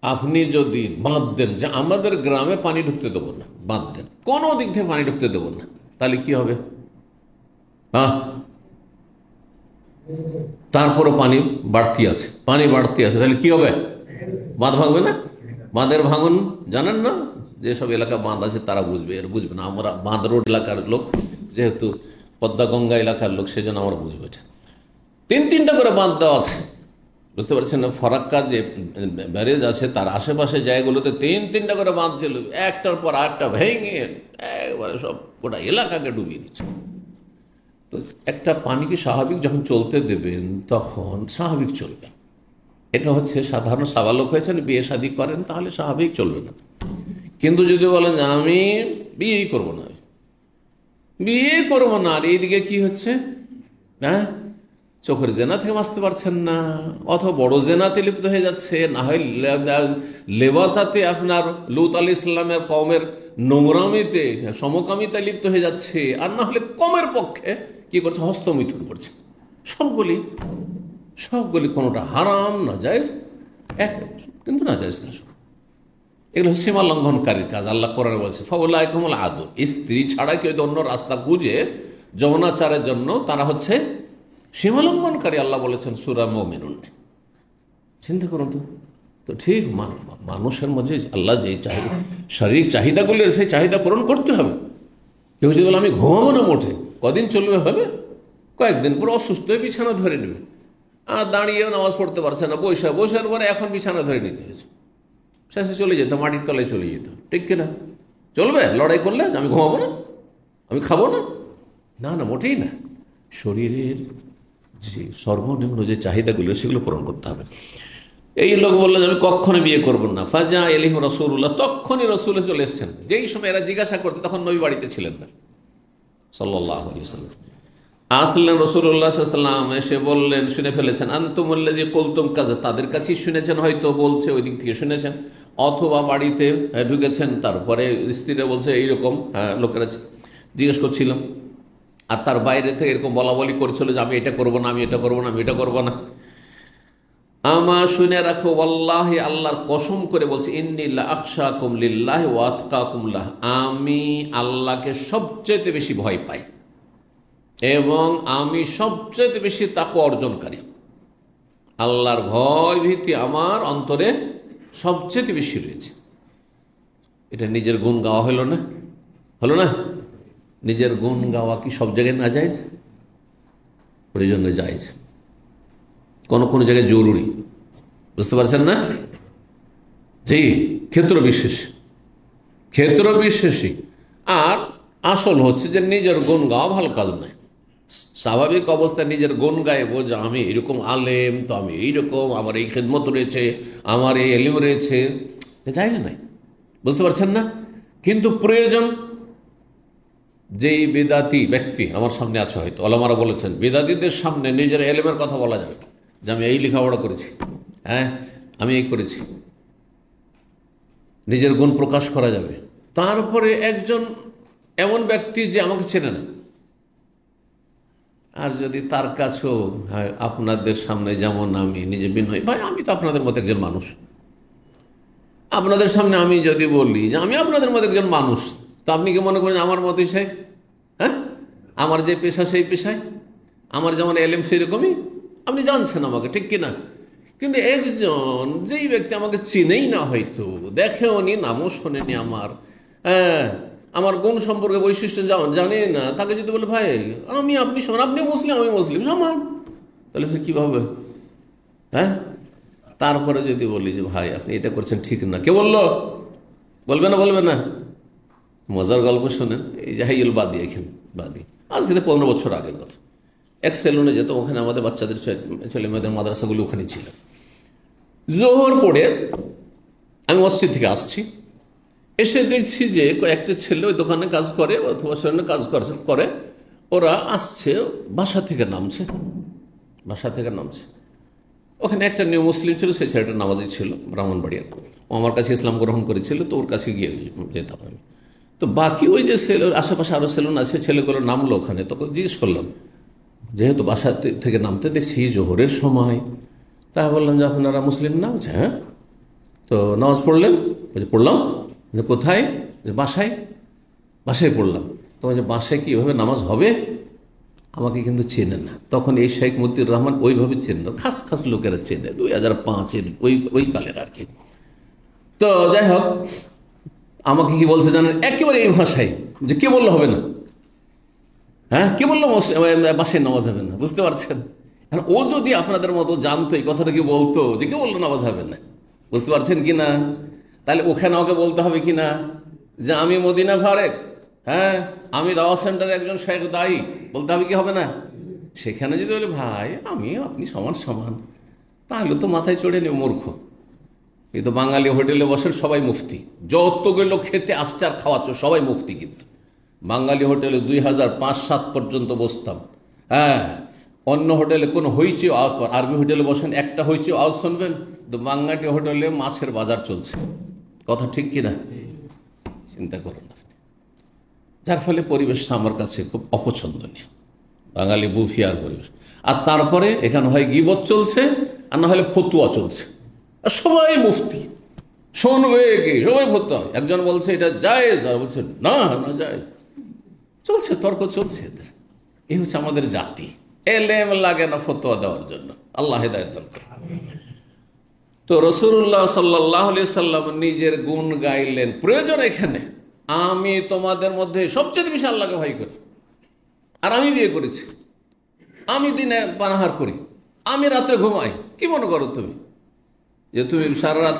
আপনি যদি বাঁধ দেন যে আমাদের গ্রামে পানি ঢুকতে দেবো না, বাঁধ দেন, কোনো দিক থেকে পানি ঢুকতে দেবো না, তাহলে কি হবে? হ্যাঁ, তারপরে পানি বাড়তি আছে, তাহলে কি হবে? বাঁধ ভাঙবে না? বাঁধের ভাঙন জানেন না? যেসব এলাকা বাঁধ আছে তারা বুঝবে, এর বুঝবে না। আমরা বাঁধ রোড এলাকার লোক, যেহেতু পদ্মা গঙ্গা এলাকার লোক, সেজন্য আমরা বুঝবো এটা। তিনটা করে বাঁধ দেওয়া আছে, বুঝতে পারছেন না? ফরাক্কা যে ব্যারেজ আছে তার আশেপাশে জায়গাগুলোতে তিনটা করে বাঁধ ছিল, একটার পর আরেকটা ভেঙে একবারে সব গোটা এলাকাকে ডুবিয়ে দিচ্ছে। তো একটা পানিকে স্বাভাবিক যখন চলতে দেবেন তখন স্বাভাবিক চলবে। এটা হচ্ছে সাধারণ সাবালক হয়েছেন, বিয়ে শাদী করেন, তাহলে স্বাভাবিক চলবে না। কিন্তু যদি বলেন আমি বিয়েই করবো না, আর এইদিকে কি হচ্ছে, হ্যাঁ, চোখের জেনা থেকে বাঁচতে পারছেন না, অথবা বড় জেনাতে লিপ্ত হয়ে যাচ্ছে, না হয় লেবাতাতে আপনার লুত আলী ইসলামের কমের নোংরামিতে সমকামিতা লিপ্ত হয়ে যাচ্ছে, আর না হলে কমের পক্ষে কি করছে, হস্তমিথুন করছে। সবগুলি কোনোটা হারাম না জায়েজ, কিন্তু না জায়েজ না, এগুলো সীমা লঙ্ঘনকারীর কাজ। আল্লাহ কোরআনে বলছে ফাউলাইকুমুল আদু, স্ত্রী ছাড়া কেউ অন্য রাস্তা খুঁজে যৌনাচারের জন্য তারা হচ্ছে সীমা লঙ্ঘনকারী। আল্লাহ বলেছেন সূরা মুমিনুন। চিন্তা করুন তো ঠিক মানুষের মধ্যে আল্লাহ যে চাহিদা, শারীরিক চাহিদাগুলি, সেই চাহিদা পূরণ করতে হবে। কেউ যদি বলে আমি ঘুমাবো না মোটে, কদিন চলবে? হবে কয়েকদিন পর অসুস্থ হয়ে বিছানা ধরে নেবে, আর দাঁড়িয়েও নামাজ পড়তে পারছে না, বসার পরে এখন বিছানা ধরে নিতে হয়েছে, শেষে চলে যেত, মাটির তলায় চলে যেত। ঠিক কিনা? চলবে লড়াই করলে? আমি ঘুমাবো না, আমি খাবো না, না মোটেই না। শরীরের যে সর্বনিম্ন যে চাহিদাগুলো সেগুলো পূরণ করতে হবে। এই লোক বললো যে আমি কখনো বিয়ে করবো না। ফাজা এলিহিম রাসূলুল্লাহ, তখনই রসুল চলে এসেছেন। যেই সময় এরা জিজ্ঞাসা করতে, তখন নবী বাড়িতে ছিলেন না সাল্লাল্লাহু আলাইহি ওয়াসাল্লাম। আসলেন রাসূলুল্লাহ সাল্লাল্লাহু আলাইহি ওয়াসাল্লাম, এসে বললেন, শুনে ফেলেছেন, আনতুমুল্লাযী কুলতুম কাযা, তাদের কাছেই শুনেছেন, হয়তো বলছে ওই দিক থেকে শুনেছেন, অথবা বাড়িতে ঢুকেছেন, তারপরে স্ত্রীরা বলছে এইরকম, লোকেরা জিজ্ঞেস করছিলাম, আর তার বাইরে থেকে এরকম বলা বলি করছিল যে আমি এটা করবো না, আমি এটা করবো না, আমি এটা করবো না। আমার শুনে রাখো, ওয়াল্লাহি, আল্লাহর কসম করে বলছে, ইন্নী লা আখশাকুম লিল্লাহি ওয়া আতকাকুম লাহ, আমি আল্লাহকে সবচেয়ে বেশি ভয় পাই এবং আমি সবচেয়ে বেশি তাকওয়া অর্জনকারী। আল্লাহর ভয় ভীতি আমার অন্তরে সবচেয়ে বেশি রয়েছে। এটা নিজের গুণ গাওয়া হলো না? নিজের গুণ গাওয়া কি সব জায়গায় না জায়েজ? প্রয়োজনে জায়েজ, কোনো জায়গায় জরুরি, বুঝতে পারছেন না? জি, ক্ষেত্র বিশেষই। আর আসল হচ্ছে যে নিজের গুণ গাওয়া ভালো কাজ নয়। স্বাভাবিক অবস্থায় নিজের গুণ গাইব যে আমি এরকম আলেম, তো আমি এইরকম, আমার এই খেদমত রয়েছে, আমার এই এলিম রয়েছে, জায়েজ নয়, বুঝতে পারছেন না? কিন্তু প্রয়োজন, যেই বেদাতি ব্যক্তি আমার সামনে আছে, হয়তো ওলামারা বলেছেন বেদাতিদের সামনে নিজের এলেমের কথা বলা যাবে যে আমি এই লেখাপড়া করেছি, হ্যাঁ আমি এই করেছি, নিজের গুণ প্রকাশ করা যাবে। তারপরে একজন এমন ব্যক্তি যে আমাকে চেনে না, আর যদি তার কাছেও আপনাদের সামনে যেমন আমি নিজে বিনয়, ভাই আমি তো আপনাদের মতো একজন মানুষ, আপনাদের সামনে আমি যদি বলি যে আমি আপনাদের মতো একজন মানুষ, তো আপনি কি মনে করেন আমার মতই সে? হ্যাঁ, আমার যে পেশা সেই পেশায়, আমার যেমন এলেম সেই রকমই আপনি জানছেন আমাকে, ঠিক কিনা? কিন্তু একজন যেই ব্যক্তি আমাকে চিনেই না, হয়তো দেখেও নি, নামও শোনেনি আমার গুণ সম্পর্কে বৈশিষ্ট্য জানে না, তাকে যদি বলে ভাই আপনি শোন, আপনি মুসলিম আমি মুসলিম সমান, তাহলে সে কীভাবে? হ্যাঁ, তারপরে যদি বলি যে ভাই আপনি এটা করছেন ঠিক না, কে বলবে না? মজার গল্প শোনেন, এই যে হাইল বাদি, এখানে বাদি, আজ থেকে 15 বছর আগের কথা। এক সেলুনে যেত, ওখানে আমাদের বাচ্চাদের ছেলে মেয়েদের মাদ্রাসাগুলো ওখানে ছিল। জোহর পড়ে আমি মসজিদ থেকে আসছি, এসে দেখছি যে কয়েকটা ছেলে ওই দোকানে কাজ করে অথবা সেলুনে কাজ করে, ওরা আসছে, বাসা থেকে নামছে। ওখানে একটা নিউ মুসলিম ছিল, সেই ছেলেটা নামাজি ছিল, ব্রাহ্মণবাড়িয়ার। ও আমার কাছে ইসলাম গ্রহণ করেছিল, তো ওর কাছে গিয়ে যেতাম আমি। তো বাকি ওই যে আশেপাশে আরও সেলুন আছে, ছেলেগুলো নামলো ওখানে, তখন জিজ্ঞেস করলাম, যেহেতু বাসা থেকে নামতে দেখছি জোহরের সময়, তাই বললাম যে আপনারা মুসলিম না? হ্যাঁ। তো নামাজ পড়লেন, পড়লাম। কোথায়? বাসায়। বাসায় পড়লাম। তো বাসায় কি এভাবে নামাজ হবে? আমাকে কিন্তু চেনে না তখন। এই শেখ মতিউর রহমান ওইভাবে চেনে না, খাস খাস লোকেরা চেনে, 2005-এর ওই কালের আর কি। তো যাই হোক, আমাকে কি বলছে জানেন? একেবারে এই ভাষায় যে কে বললে হবে না, হ্যাঁ কে বললো বাসায় নামাজ হবে না, বুঝতে পারছেন? ও যদি আপনাদের মতো জানতো, এই কথাটা কি বলতো যে কে বললো নামাজ হবে না, বুঝতে পারছেন কি না? তাহলে ওখানে আমাকে বলতে হবে কি না যে আমি মদিনা ফারেক, হ্যাঁ আমি দাওয়াত সেন্টারে একজন শেখ দায়ী, বলতে হবে কি হবে না? সেখানে যদি বলে ভাই আমি আপনি সমান সমান, তাহলে তো মাথায় চড়ে নিও মূর্খ। এই তো বাঙালি হোটেলে বসেন সবাই মুফতি, যতগুলো খেতে আসছে আর খাওয়াচ্ছ সবাই মুফতি। কিন্তু বাঙালি হোটেলে 2005-07 পর্যন্ত বসতাম, হ্যাঁ অন্য হোটেলে কোনো হইচে আওয়াজ পান, আরবি হোটেলে বসেন একটা হইচে আওয়াজ শুনবেন, তো বাঙালি হোটেলে মাছের বাজার চলছে। কথা ঠিক কিনা? চিন্তা করুন আপনি। যার ফলে পরিবেশটা আমার কাছে খুব অপছন্দনীয়, বাঙালি বুফিয়ার পরিবেশ। আর তারপরে এখানে হয় গীবত চলছে আর না হলে ফতুয়া চলছে, আর সবাই মুফতি, শুনবে কি সবাই ফতুয়া। একজন বলছে এটা জায়েজ, আর বলছে না না জায়েজ, চলছে তর্ক চলছে এদের। এই হচ্ছে আমাদের জাতি, এলেম লাগে না ফতোয়া দেওয়ার জন্য। আল্লাহ হেদায়েত দান করুন। তো রাসূলুল্লাহ সাল্লাল্লাহু আলাইহি সাল্লাম নিজের গুণ গাইলেন। প্রয়োজন এখানে আমি তোমাদের মধ্যে সবচেয়ে বেশি আল্লাহকে ভয় করি, আর আমি বিয়ে করেছি, আমি দিনে পানাহার করি, আমি রাত্রে ঘুমাই। কি মনে করো তুমি যে তুমি সারা রাত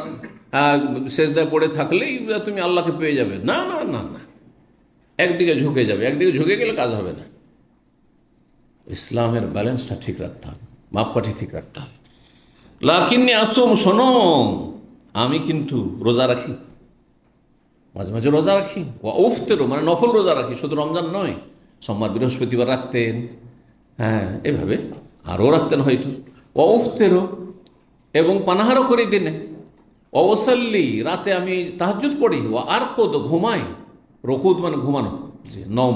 সেজদায় পড়ে থাকলেই তুমি আল্লাহকে পেয়ে যাবে? না না না না, একদিকে ঝুঁকে যাবে, একদিকে ঝুঁকে গেলে কাজ হবে না। ইসলামের ব্যালেন্সটা ঠিক রাখতে হবে, মাপকাঠি ঠিক রাখতে হবে। লাকিন্নি আসুম, শোনো আমি কিন্তু রোজা রাখি, মাঝে মাঝে রোজা রাখি। ও উফতেরও মানে নফল রোজা রাখি, শুধু রমজান নয়, সোমবার বৃহস্পতিবার রাখতেন, হ্যাঁ এভাবে আরও রাখতেন হয়তো। ও উফতেরও, এবং পানাহারও করি দিনে। অবসল্লি, রাতে আমি তাহাজ্জুদ পড়ি। ও আর কোদ, ঘুমাই। রকুদ মানে ঘুমানো, যে নম,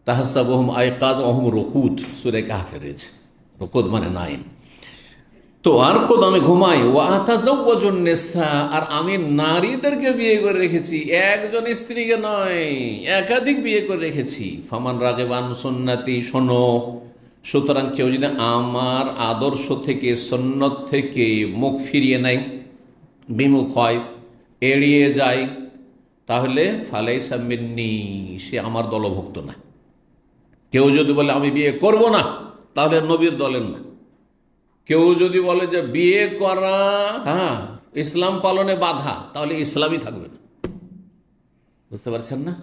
তাহসাবুহুম আইকাজ ওহুম রকুদ, সূরা কাহফে রয়েছে, রকুদ মানে নাইম। তো আর কোদ আমি ঘুমাই। ও আতাজাওয়াজুন নিসা, আর আমি নারীদেরকে বিয়ে করে রেখেছি, একজন স্ত্রীকে নয় একাধিক বিয়ে করে রেখেছি। ফামান রাগিবান সুন্নতি, শোনো সুতরাং কেউ যদি আমার আদর্শ থেকে সুন্নত থেকে মুখ ফিরিয়ে নেয়, বিমুখ হয়, এড়িয়ে যায়, তাহলে ফালাইসা মিন্নি, সে আমার দলভুক্ত না। কেউ যদি বলে আমি বিয়ে করব না, তাহলে নবীর দলের না। কেউ যদি বলে যে বিয়ে করা হ্যাঁ ইসলাম পালনে বাধা, তাহলে ইসলামই থাকবে না। বুঝতে পারছেন না?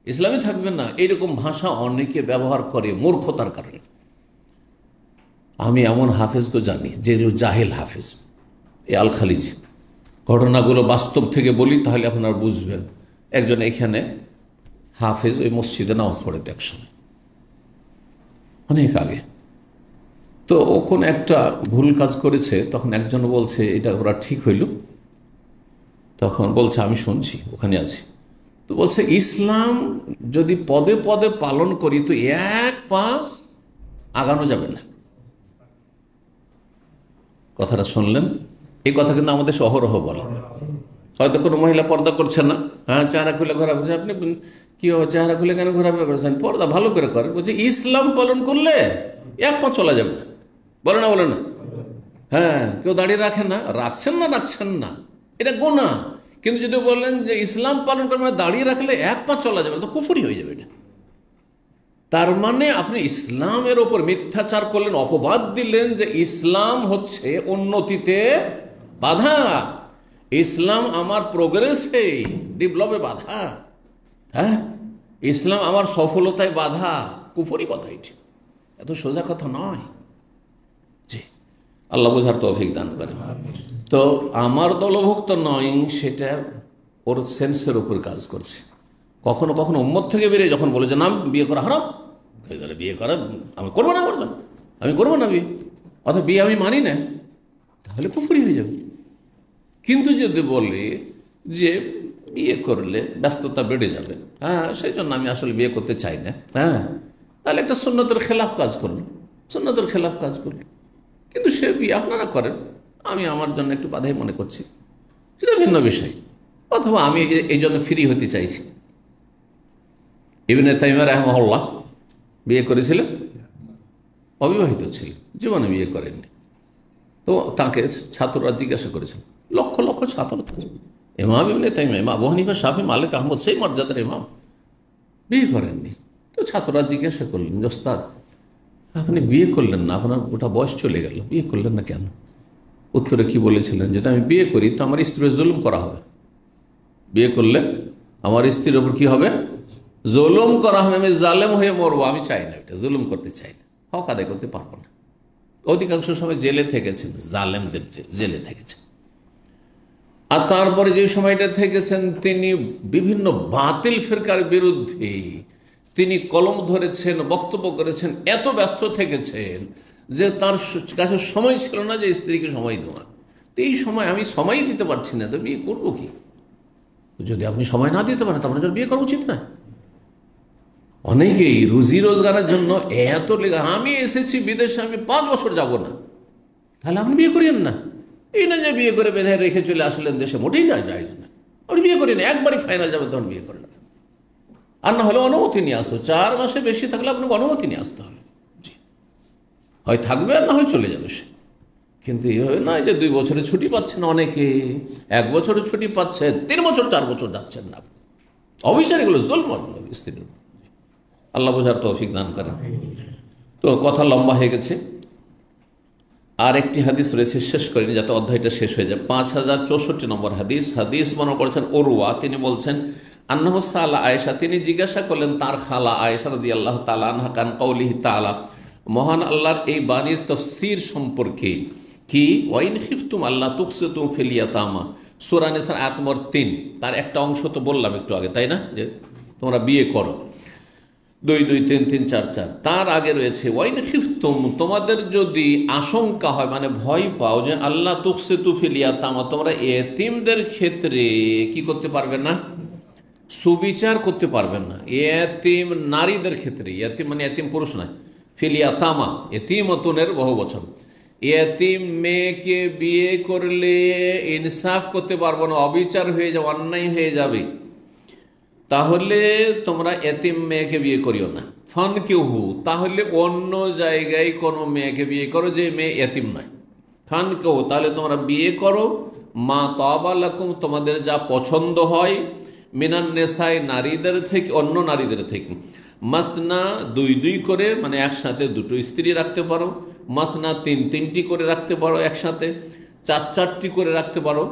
ইসলামই থাকবে না। এইরকম ভাষা অনেকে ব্যবহার করে মূর্খতার কারণে। আমি এমন হাফেজকে জানি যেগুলো জাহেল হাফেজ, এ আল খালিজ। ঘটনাগুলো বাস্তব থেকে বলি তাহলে আপনারা বুঝবেন। একজন এখানে হাফেজ ওই মসজিদে নামাজ পড়েতে একসময়, অনেক আগে। তো ও কোন একটা ভুল কাজ করেছে, তখন একজন বলছে এটা ওরা ঠিক হইল, তখন বলছে আমি শুনছি, ওখানে আছি। তো বলছে ইসলাম যদি পদে পদে পালন করি তো এক পা আগানো যাবে না। কথাটা শুনলেন? এই কথা কিন্তু আমাদের অহরহ বলে। হয়তো কোনো মহিলা পর্দা করছে না, হ্যাঁ চেহারা খুলে ঘোরাফেরা, আপনি কি হবে চেহারা খুলে কেন ঘোরাফেরা করছেন? পর্দা ভালো করে করে। বলছে ইসলাম পালন করলে এক পা চলা যাবে না। বলে না বলে না? হ্যাঁ, কেউ দাঁড়িয়ে রাখেন না, রাখছেন না, এটা গুনাহ। কিন্তু যদি বললেন যে ইসলাম পালন করে মানে দাঁড়িয়ে রাখলে এক পা চলা যাবে না, তো কুফরি হয়ে যাবে এটা। তার মানে আপনি ইসলামের ওপর মিথ্যাচার করলেন, অপবাদ দিলেন যে ইসলাম হচ্ছে উন্নতিতে বাধা, ইসলাম আমার প্রোগ্রেসে ডেভেলপে বাধা, হ্যাঁ ইসলাম আমার সফলতায় বাধা। কুফরি কথা এটি, এত সোজা কথা নয়। জি, আল্লাহ বোঝার তৌফিক দান করেন। তো আমার দলভুক্ত নয়, সেটা ওর সেন্সের উপর কাজ করছে। কখনো কখনো উম্মত থেকে বেরিয়ে যখন বলে যে না বিয়ে করা হারাম, বিয়ে করা আমি করবো না, আমি করবো না বিয়ে, অর্থাৎ বিয়ে আমি মানি না, তাহলে কুফরি হয়ে যাবে। কিন্তু যদি বলে যে বিয়ে করলে ব্যস্ততা বেড়ে যাবে, হ্যাঁ সেই জন্য আমি আসলে বিয়ে করতে চাই না, হ্যাঁ তাহলে একটা সুন্নতের খেলাফ কাজ করলো, সুন্নতের খেলাফ কাজ করলো। কিন্তু সে বিয়ে আপনারা করেন, আমি আমার জন্য একটু বাধাই মনে করছি, সেটা ভিন্ন বিষয়। অথবা আমি এই জন্য ফ্রি হতে চাইছি। ইবনে তাইমিয়া রাহিমাহুল্লাহ বিয়ে করেছিলেন, অবিবাহিত ছিলেন, জীবনে বিয়ে করেননি। তো তাকে ছাত্ররা জিজ্ঞাসা করেছেন, লক্ষ লক্ষ ছাত্র থাকে, ইমাম ইবনে তাইমিয়া, ইমাম আবু হানিফা, শাফি, মালিক, আহমদ, সেই মর্যাদার ইমাম, বিয়ে করেননি। তো ছাত্ররা জিজ্ঞাসা করলেন, ওস্তাদ আপনি বিয়ে করলেন না, আপনার গোটা বয়স চলে গেল, বিয়ে করলেন না কেন? উত্তরে কি বলেছিলেন, যদি আমি বিয়ে করি তো আমার স্ত্রীর জুলুম করা হবে। বিয়ে করলে আমার স্ত্রীর ওপর কি হবে? জুলুম করা হবে, আমি জালেম হয়ে মরবো। আমি চাই না, এটা জুলুম করতে চাই না, হক আদায় করতে পারবো না। অধিকাংশ সময় জেলে থেকেছেন, জালেমদের জেলে থেকেছেন। আর তারপরে যে সময়টা থেকেছেন তিনি বিভিন্ন বাতিল ফিরকার বিরুদ্ধে তিনি কলম ধরেছেন, বক্তব্য করেছেন, এত ব্যস্ত থেকেছেন যে তার কাছে সময় ছিল না যে স্ত্রীকে সময় দেওয়া। তো এই সময় আমি সময় দিতে পারছি না, তো বিয়ে করবো কি? যদি আপনি সময় না দিতে পারেন তো আপনার বিয়ে করা উচিত না। অনেকেই রুজি রোজগারের জন্য এত লেগে, আমি এসেছি বিদেশে, আমি 5 বছর যাব না, তাহলে আপনি বিয়ে করিয়েন না। এই না যে বিয়ে করে বেঁধে রেখে চলে আসলেন দেশে, মোটেই না, যায় না। আপনি বিয়ে করেন, একবারই ফাইনাল যাবেন তখন বিয়ে করেন। আর না হলে অনুমতি নিয়ে আসতো, 4 মাসে বেশি থাকলে আপনাকে অনুমতি নিয়ে আসতে হবে। জি, হয় থাকবে আর না হয় চলে যাবে সে। কিন্তু এইভাবে না যে 2 বছরে ছুটি পাচ্ছেন অনেকে, 1 বছরে ছুটি পাচ্ছেন, 3 বছর 4 বছর যাচ্ছেন না। অবিচার, এগুলো জুলম স্ত্রীর। আল্লাহ বোঝার তৌফিক দান করেন। তো কথা লম্বা হয়ে গেছে, আর একটি হাদিস রয়েছে, শেষ করিনি যাতে অধ্যায়টা শেষ হয়ে যায়। 5064 নম্বর হাদিস। হাদিস বর্ণনা করেছেন উরওয়া, তিনি বলছেন আন্নাহু সাআলা আয়েশা, তিনি জিজ্ঞাসা করলেন তার খালা আয়েশা রাদিয়াল্লাহু তাআলা আনহা কান কাউলিহি তাআলা, মহান আল্লাহর এই বাণীর তাফসীর সম্পর্কে, কি ওয়াইন খিফতুম আল্লাহ তুকসিতু ফিল ইয়াতামা, সূরা নিসার আয়াত নম্বর 3, তার একটা অংশ তো বললাম একটু আগে, তাই না, যে তোমরা বিয়ে করো 2 2 3 3 4 4, তার আগে রয়েছে ওয়াইন খিফতুম, তোমাদের যদি আশঙ্কা হয়, মানে ভয় পাও যে আল্লাহ তুকসিতু ফিল ইয়াতামা, তোমরা এতিমদের ক্ষেত্রে কি করতে পারবে না, সুবিচার করতে পারবেন না। এতিম নারীদের ক্ষেত্রে, এতিম মানে এতিম পুরুষ নয়, ফিল ইয়াতামা এতিমতুনের বহু বচন। এতিম মেয়েকে বিয়ে করলে ইনসাফ করতে পারবো না, অবিচার হয়ে যাবে, অন্যায় হয়ে যাবে, তাহলে তোমরা এতিম মেয়েকে বিয়ে করিও না। ফানকিহু, তাহলে অন্য জায়গায় কোনো মেয়েকে বিয়ে করো যে মেয়ে এতিম নয়। ফানকিহু, তাহলে তোমরা বিয়ে করো মা তাবা লাকুম, তোমাদের যা পছন্দ হয়, মিনান নেসাই, নারীদের থেকে, অন্য নারীদের থেকে, মাসনা 2 2 করে, মানে একসাথে 2টো স্ত্রী রাখতে পারো, মাসনা 3 3টি করে রাখতে পারো, একসাথে 4 4টি করে রাখতে পারো,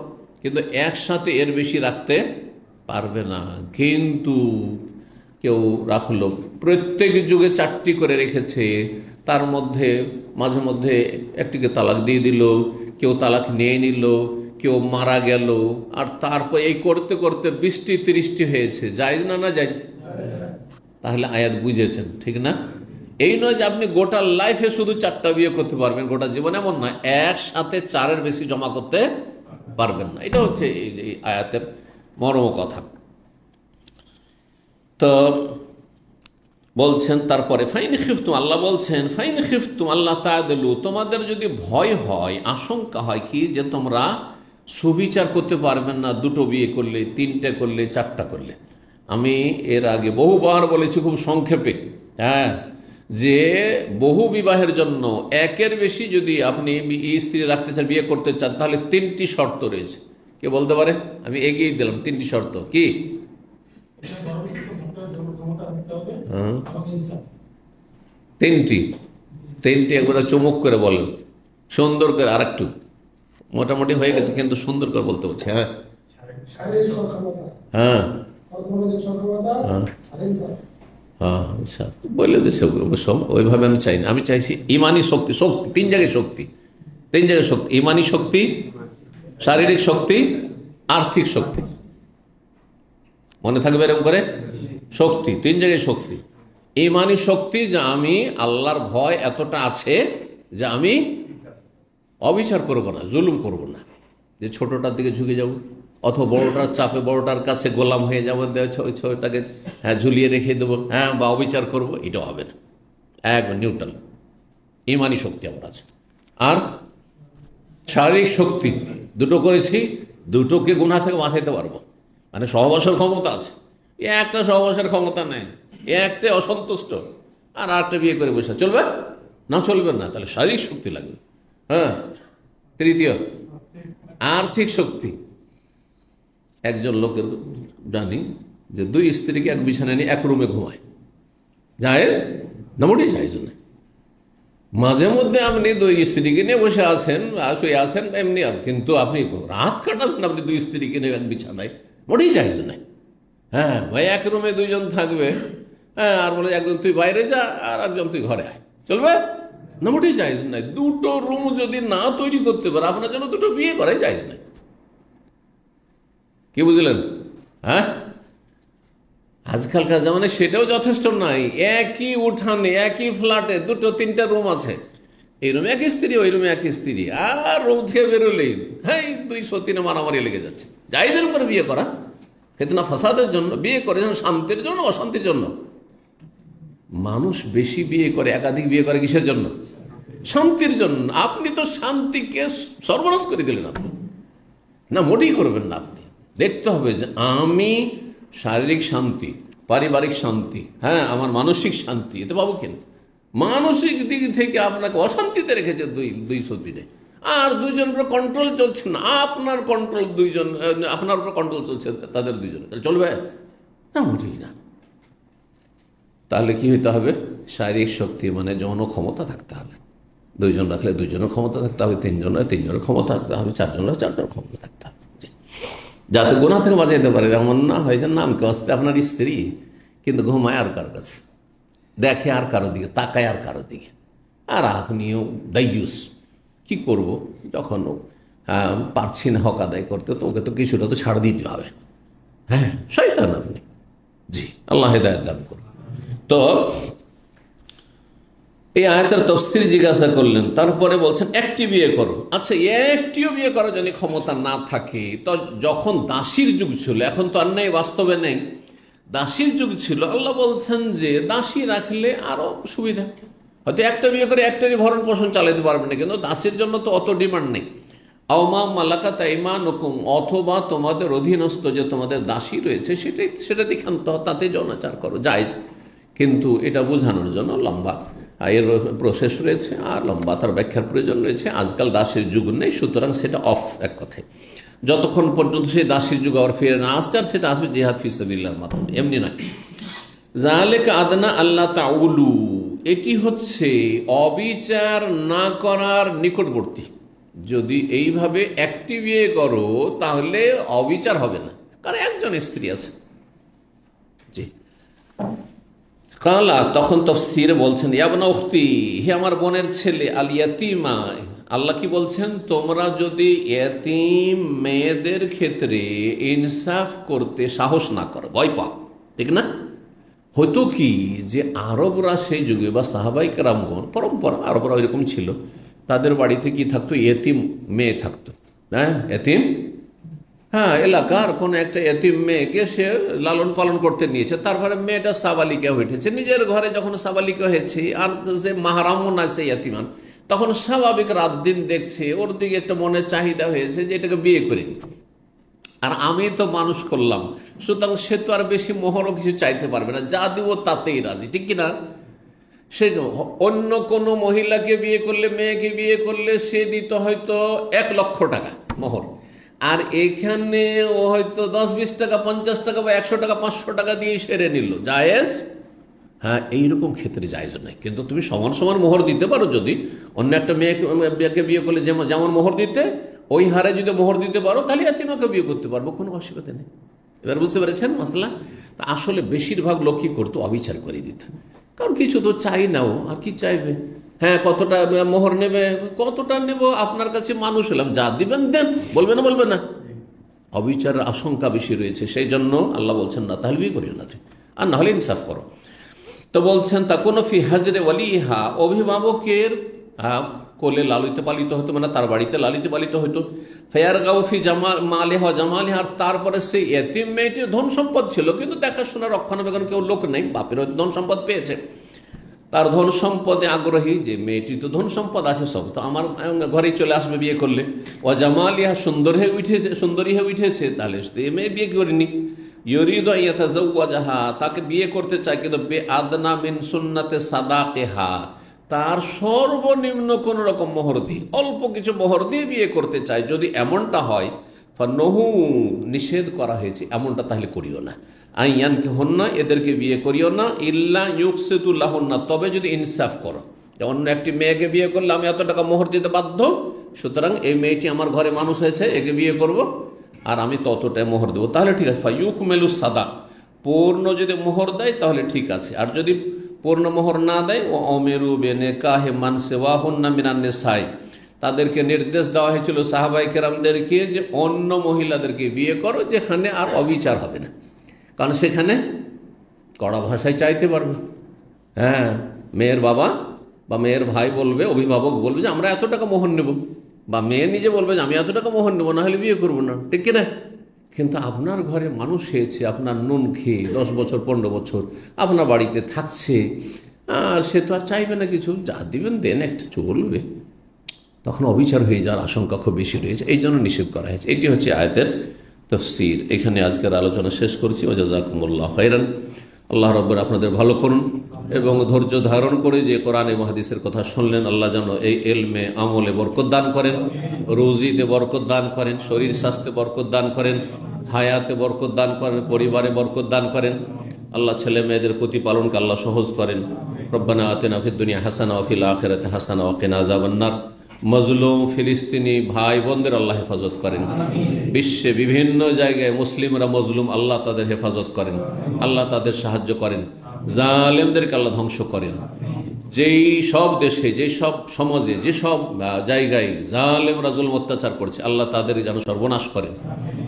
কিন্তু একসাথে এর বেশি রাখতে পারবে না। কিন্তু কেউ রাখলো, প্রত্যেক যুগে 4টি করে রেখেছে, তার মধ্যে মাঝে মধ্যে একটিকে তালাক দিয়ে দিল, কেউ তালাক নিয়ে নিল, কেউ মারা গেল, আর তারপর এই করতে করতে 20টি 30টি হয়েছে, জায়েজ না, না জায়েজ? তাহলে আয়াত বুঝেছেন, ঠিক না? এই নয় যে আপনি গোটা লাইফে শুধু 4টা বিয়ে করতে পারবেন, গোটা জীবন, এমন নয়, একসাথে 4-এর বেশি জমা করতে পারবেন না। এটা হচ্ছে এই আয়াতের মর্ম কথা। তো বলছেন তারপরে ফাইন খিফতুম, আল্লাহ বলছেন ফাইন খিফতুম আল্লাহ তা'দিলু, তোমাদের যদি ভয় হয়, আশঙ্কা হয় কি যে তোমরা সুবিচার করতে পারবেন না, 2টো বিয়ে করলে, 3টে করলে, 4টা করলে। আমি এর আগে বহুবার বলেছি খুব সংক্ষেপে, হ্যাঁ, যে বহু বিবাহের জন্য 1-এর বেশি যদি আপনি স্ত্রী রাখতে চান, বিয়ে করতে চান, তাহলে 3টি শর্ত রয়েছে। কে বলতে পারে? আমি এগিয়ে দিলাম 3টি শর্ত। কি? তিনটি একবারে চমক করে বলেন, সুন্দর করে, আর একটু মোটামুটি হয়ে গেছে কিন্তু সুন্দর করে বলতে হচ্ছে। হ্যাঁ হ্যাঁ হ্যাঁ, আচ্ছা, বলে দিয়েছে সব, ওইভাবে আমি চাই না। আমি চাইছি ইমানি শক্তি, 3 জায়গায় শক্তি, 3 জায়গায় শক্তি, ইমানি শক্তি, শারীরিক শক্তি, আর্থিক শক্তি। মনে থাকবে এরকম করে, শক্তি 3 জায়গায় শক্তি। ইমানি শক্তি, যে আমি আল্লাহর ভয় এতটা আছে যে আমি অবিচার করব না, জুলুম করব না, যে ছোটটার দিকে ঝুঁকে যাব, অথবা বড়টার চাপে বড়টার কাছে গোলাম হয়ে যাবো, ছোটটাকে ঝুলিয়ে রেখে দেবো, হ্যাঁ, বা অবিচার করব, এটা হবে না। একবার নিউট্রাল ইমানি শক্তি আমার আছে। আর শারীরিক শক্তি 2টো করেছি, দুটোকে গুনাহ থেকে বাঁচাইতে পারবো, মানে সহবাসের ক্ষমতা আছে, একটা সহবাসের ক্ষমতা নেই, একটা অসন্তুষ্ট, আর আরেকটা বিয়ে করে বসে চলবে না? চলবে না। তাহলে শারীরিক শক্তি লাগবে। হ্যাঁ, তৃতীয় আর্থিক শক্তি। একজন লোকের জানি যে দুই স্ত্রীকে এক বিছানায় নিয়ে এক রুমে ঘুমায়, জায়েজ না? মোটেই জায়েজ না। মাঝে মধ্যে আপনি দুই স্ত্রীকে নিয়ে বসে আছেন, শুয়ে আছেন এমনি, কিন্তু আপনি রাত কাটাবেন আপনি দুই স্ত্রীকে নিয়ে এক বিছানায়, মোটেই জায়েজ নাই। হ্যাঁ ভাই, এক রুমে দুইজন থাকবে, হ্যাঁ, আর বলে একজন তুই বাইরে যা আর একজন তুই ঘরে আয়, চলবে না? মোটেই জায়েজ নাই। দুটো রুম যদি না তৈরি করতে পারে আপনার জন্য দুটো বিয়ে করাই জায়েজ নাই। কি বুঝলেন? হ্যাঁ, আজকালকার জামানায় সেটাও যথেষ্ট নাই। একই উঠানে একই ফ্ল্যাটে দুটো তিনটা রুম আছে, এই রুমে এক স্ত্রী, ওই রুমে এক স্ত্রী, আর রুম থেকে বেরোলেই হ্যাঁ 200-3 মারামারি লেগে যাচ্ছে। জায়েজের উপরে বিয়ে করা, ফিতনা ফাসাদের জন্য বিয়ে করে, শান্তির জন্য, অশান্তির জন্য। মানুষ বেশি বিয়ে করে, একাধিক বিয়ে করে কিসের জন্য? শান্তির জন্য। আপনি তো শান্তিকে সর্বনাশ করে দিলেন। আপনি না, মোটেই করবেন না। আপনি দেখতে হবে যে আমি শারীরিক শান্তি, পারিবারিক শান্তি, হ্যাঁ, আমার মানসিক শান্তি, এতে পাবো কেন? মানসিক দিক থেকে আপনাকে অশান্তিতে রেখেছে 200 দিনে, আর দুইজনের উপর কন্ট্রোল চলছে না, আপনার কন্ট্রোল দুইজন, আপনার উপর কন্ট্রোল চলছে তাদের দুইজনে, তাহলে চলবে না? মোটেই না। তাহলে কি হইতে হবে? শারীরিক শক্তি মানে যৌন ক্ষমতা থাকতে হবে। দুইজন রাখলে দুইজনের ক্ষমতা থাকতে হবে, তিনজনের ক্ষমতা থাকতে হবে, চারজনের ক্ষমতা থাকতে হবে, যাতে গুনাহ থেকে বাঁচাইতে পারে। এমন না হয় যে নাম কে আসতে আপনার স্ত্রী, কিন্তু ঘুমায় আর কারো কাছে, দেখে আর কারো দিকে, তাকায় আর কারো দিকে, আর আপনিও দায়ুস। কি করব? যখন পারছি না হক আদায় করতে, তো ওকে তো কিছুটা তো ছাড় দিতে হবে। হ্যাঁ, শয়তান আপনি। জি, আল্লাহ হেদায়েত দান করুন। তো এই আয়াতের তাফসীর জিজ্ঞাসা করলেন, তারপরে বলছেন একটি বিয়ে করো। আচ্ছা, একটিও বিয়ে করার যদি ক্ষমতা না থাকে, তো যখন দাসীর যুগ ছিল, এখন তো আর নেই, বাস্তবে নেই, দাসীর যুগ ছিল, আল্লাহ বলছেন যে দাসী রাখলে আরো সুবিধা। হয়তো একটা বিয়ে করে একটারই ভরণ পোষণ চালাতে পারবে না, কিন্তু দাসীর জন্য তো অত ডিমান্ড নেই। আওমা মালাকাত আইমানুকুম, অথবা তোমাদের অধীনস্থ যে তোমাদের দাসী রয়েছে সেটাতে ক্ষান্ত, তাতে যৌনাচার করো, জায়েজ। কিন্তু এটা বোঝানোর জন্য লম্বা এর প্রসেস রয়েছে, আর লম্বা তার ব্যাখ্যার প্রয়োজন রয়েছে। আজকাল দাসের যুগ নেই, সুতরাং সেটা অফ, এক কথায়। যতক্ষণ পর্যন্ত সেই দাসের যুগ আবার ফিরে না আসছে, আর সেটা আসবে জিহাদ ফি সাবিলিল্লাহর মাধ্যমে, এমনি নয়। যালিকা আদনা আল্লাহ তাউলু, এটি হচ্ছে অবিচার না করার নিকটবর্তী। যদি এইভাবে একটি বিয়ে করো তাহলে অবিচার হবে না, কারণ একজন স্ত্রী আছে। জি, কালা, তখন তাফসীরে বলছেন ইয়াবনা উখতি, হে আমার বোনের ছেলে, আল ইয়াতীমা, আল্লাহ কি বলছেন? তোমরা যদি ইয়াতীম মেয়েদের ক্ষেত্রে ইনসাফ করতে সাহস না করো, ভয় পাও, ঠিক না? হয়তো কি যে আরবরা সেই যুগে বা সাহাবাই কেরামগণ, পরম্পরা আরবরা এরকম ছিল, তাদের বাড়িতে কি থাকতো? এতিম মেয়ে থাকতো। হ্যাঁ, এতিম, হ্যাঁ, এলাকার কোনো একটা এতিম মেয়েকে সে লালন পালন করতে নিয়েছে, তারপরে মেয়েটা সাবালিকা হয়েছে, নিজের ঘরে যখন সাবালিকা হয়েছে, আর যে মাহারামও না সেই এতিমান, তখন স্বাভাবিক রাত দিন দেখছে, ওর দিকে একটা মনে চাহিদা হয়েছে যে এটাকে বিয়ে করিনি, আর আমি তো মানুষ করলাম, সুতরাং সে তো আর বেশি মোহরও কিছু চাইতে পারবে না, যা দিব তাতেই রাজি, ঠিক কিনা? সে অন্য কোনো মহিলাকে বিয়ে করলে, মেয়েকে বিয়ে করলে সে দিত হয়তো 1 লক্ষ টাকা মোহর, আর এখানে ও হয়তো 10-20 টাকা, 50 টাকা বা 100 টাকা, 500 টাকা দিয়ে সেরে নিল, জায়েজ? হ্যাঁ, এইরকম ক্ষেত্রে জায়েজ নাই। কিন্তু তুমি সমান সমান মোহর দিতে পারো। যদি অন্য একটা মেয়েকে বিয়ে করলে যেমন মোহর দিতে, ওই হারে যদি মোহর দিতে পারো, তাহলে এতিমাকে বিয়ে করতে পারবো, কোনো অসুবিধা নেই। এবার বুঝতে পেরেছেন মশলা? তা আসলে বেশিরভাগ লোক কি করতো? অবিচার করে দিত, কারণ কিছু তো চাই নাও, আর কি চাইবে? হ্যাঁ, কতটা মোহর নেবে? কতটা নেব? আপনার কাছে মানুষ এলাম, যা দিবেন দেন, বলবে না? বলবে না? অবিচারের আশঙ্কা বেশি রয়েছে, সেই জন্য আল্লাহ বলছেন না, তাহলে বিয়ে করিও না, আর না হলে ইনসাফ করো। তো বলছেন তা কোনো ফি হাজরে ওয়ালিহা, অভিভাবকের কোলে লালিত পালিত হতো, মানে তার বাড়িতে লালিত পালিত হতো। ফেয়ার গাউফি মালেহা জামালেহা, আর তারপরে সেই এতিম মেয়েটির ধন সম্পদ ছিল, কিন্তু দেখাশোনা রক্ষণাবেক্ষণ কেউ লোক নেই, বাপের ধন সম্পদ পেয়েছে, তার ধন সম্পদে আগ্রহী, যে মেয়েটি তো ধন সম্পদ আছে সব, তো আমার ঘরেই চলে আসবে বিয়ে করলে। ও জামালিহা, সুন্দরী হয়ে উঠেছে, তাহলে মেয়ে বিয়ে করিনি। ইউরিদু আন ইয়াতাযাওয়াজাহা, তাকে বিয়ে করতে চায়, কিন্তু বেআদনা মিন সুন্নাতে সাদাকিহা, তার সর্বনিম্ন কোন রকম মোহর দিয়ে, অল্প কিছু মোহর দিয়ে বিয়ে করতে চায়, যদি এমনটা হয় ফান্নহু, নিষেধ করা হয়েছে এমনটা, তাহলে করিও না। আইয়ানকে হন্না, এদেরকে বিয়ে করিও না। ইল্লা ইউকসিতুল্লাহন্না, তবে যদি ইনসাফ করো, অন্য একটি মেয়েকে বিয়ে করলে আমি এত টাকা মোহর দিতে বাধ্য, সুতরাং এই মেয়েটি আমার ঘরে মানুষ হয়েছে, একে বিয়ে করব আর আমি ততটাই মোহর দেবো, তাহলে ঠিক আছে। ফায়ুকমেলু সাদা, পূর্ণ যদি মোহর দেয় তাহলে ঠিক আছে, আর যদি পূর্ণ মোহর না দেয়, ও অমেরু বেনেকাহে মান সেওয়াহুন্না মিনান নিসাই, তাদেরকে নির্দেশ দেওয়া হয়েছিল সাহাবাই কেরামদেরকে যে অন্য মহিলাদেরকে বিয়ে করো যেখানে আর অবিচার হবে না, কারণ সেখানে কড়া ভাষায় চাইতে পারবে। হ্যাঁ, মেয়ের বাবা বা মেয়ের ভাই বলবে, অভিভাবক বলবে যে আমরা এত টাকা মোহর নেব, বা মেয়ে নিজে বলবে যে আমি এত টাকা মোহর নেবো, না হলে বিয়ে করবো না, ঠিক কিনা? কিন্তু আপনার ঘরে মানুষ হয়েছে, আপনার নুন খেয়ে 10 বছর 15 বছর আপনার বাড়িতে থাকছে, আর সে তো আর চাইবে না কিছু, যা দিবেন দেন, একটা চলবে, তখন অবিচার হয়ে যাওয়ার আশঙ্কা খুব বেশি রয়েছে, এই জন্য নিষেধ করা হয়েছে। এটি হচ্ছে আয়াতের তাফসীর। এখানে আজকের আলোচনা শেষ করছি। ওয়া জাযাকুমুল্লাহু খাইরান। আল্লাহ রাব্বুল আপনাদের ভালো করুন, এবং ধৈর্য ধারণ করে যে কোরআন এবং হাদিসের কথা শুনলেন, আল্লাহ যেন এই ইলমে আমলে বরকত দান করেন, রুজিতে বরকত দান করেন, শরীর স্বাস্থ্যে বরকত দান করেন, হায়াতে বরকত দান করেন, পরিবারে বরকত দান করেন। আল্লাহ ছেলে মেয়েদের প্রতিপালনকে আল্লাহ সহজ করেন। রব্বানা আতিনা ফিদ দুনিয়া হাসানা ওয়া ফিল আখিরাতি হাসানা ওয়া কিনা আযাবান নার। মজলুম ফিলিস্তিনি ভাই বোনদের আল্লাহ হেফাজত করেন। বিশ্বে বিভিন্ন জায়গায় মুসলিমরা মজলুম, আল্লাহ তাদের হেফাজত করেন, আল্লাহ তাদের সাহায্য করেন। জালেমদেরকে আল্লাহ ধ্বংস করেন। যেই সব দেশে, যেই সব সমাজে, যে সব জায়গায় জালেমরা জুলম অত্যাচার করছে, আল্লাহ তাদের যেন সর্বনাশ করেন,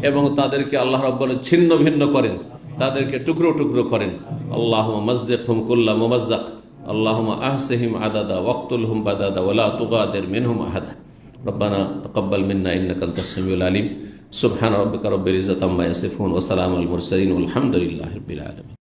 এবং তাদেরকে আল্লাহ রাব্বুল ছিন্ন ভিন্ন করেন, তাদেরকে টুকরো টুকরো করেন। আল্লাহুম্মা মাযজিকহুম কুল্লা মুমাজ্জাক, আল্লাহুম্মা আহসিহিম আদাদা ওয়াকতুলহুম বাদাদা ওয়ালা তুগাদির মিনহুম আহাদা। রব্বানা তাকাব্বাল মিন্না ইন্নাকা আনতাস সামিউল আলিম। সুবহানা রাব্বিকা রাব্বিল ইজ্জাতি আম্মা ইয়াসিফুন ওয়া সালামুল মুরসালিন ওয়াল হামদুলিল্লাহি রাব্বিল আলামিন।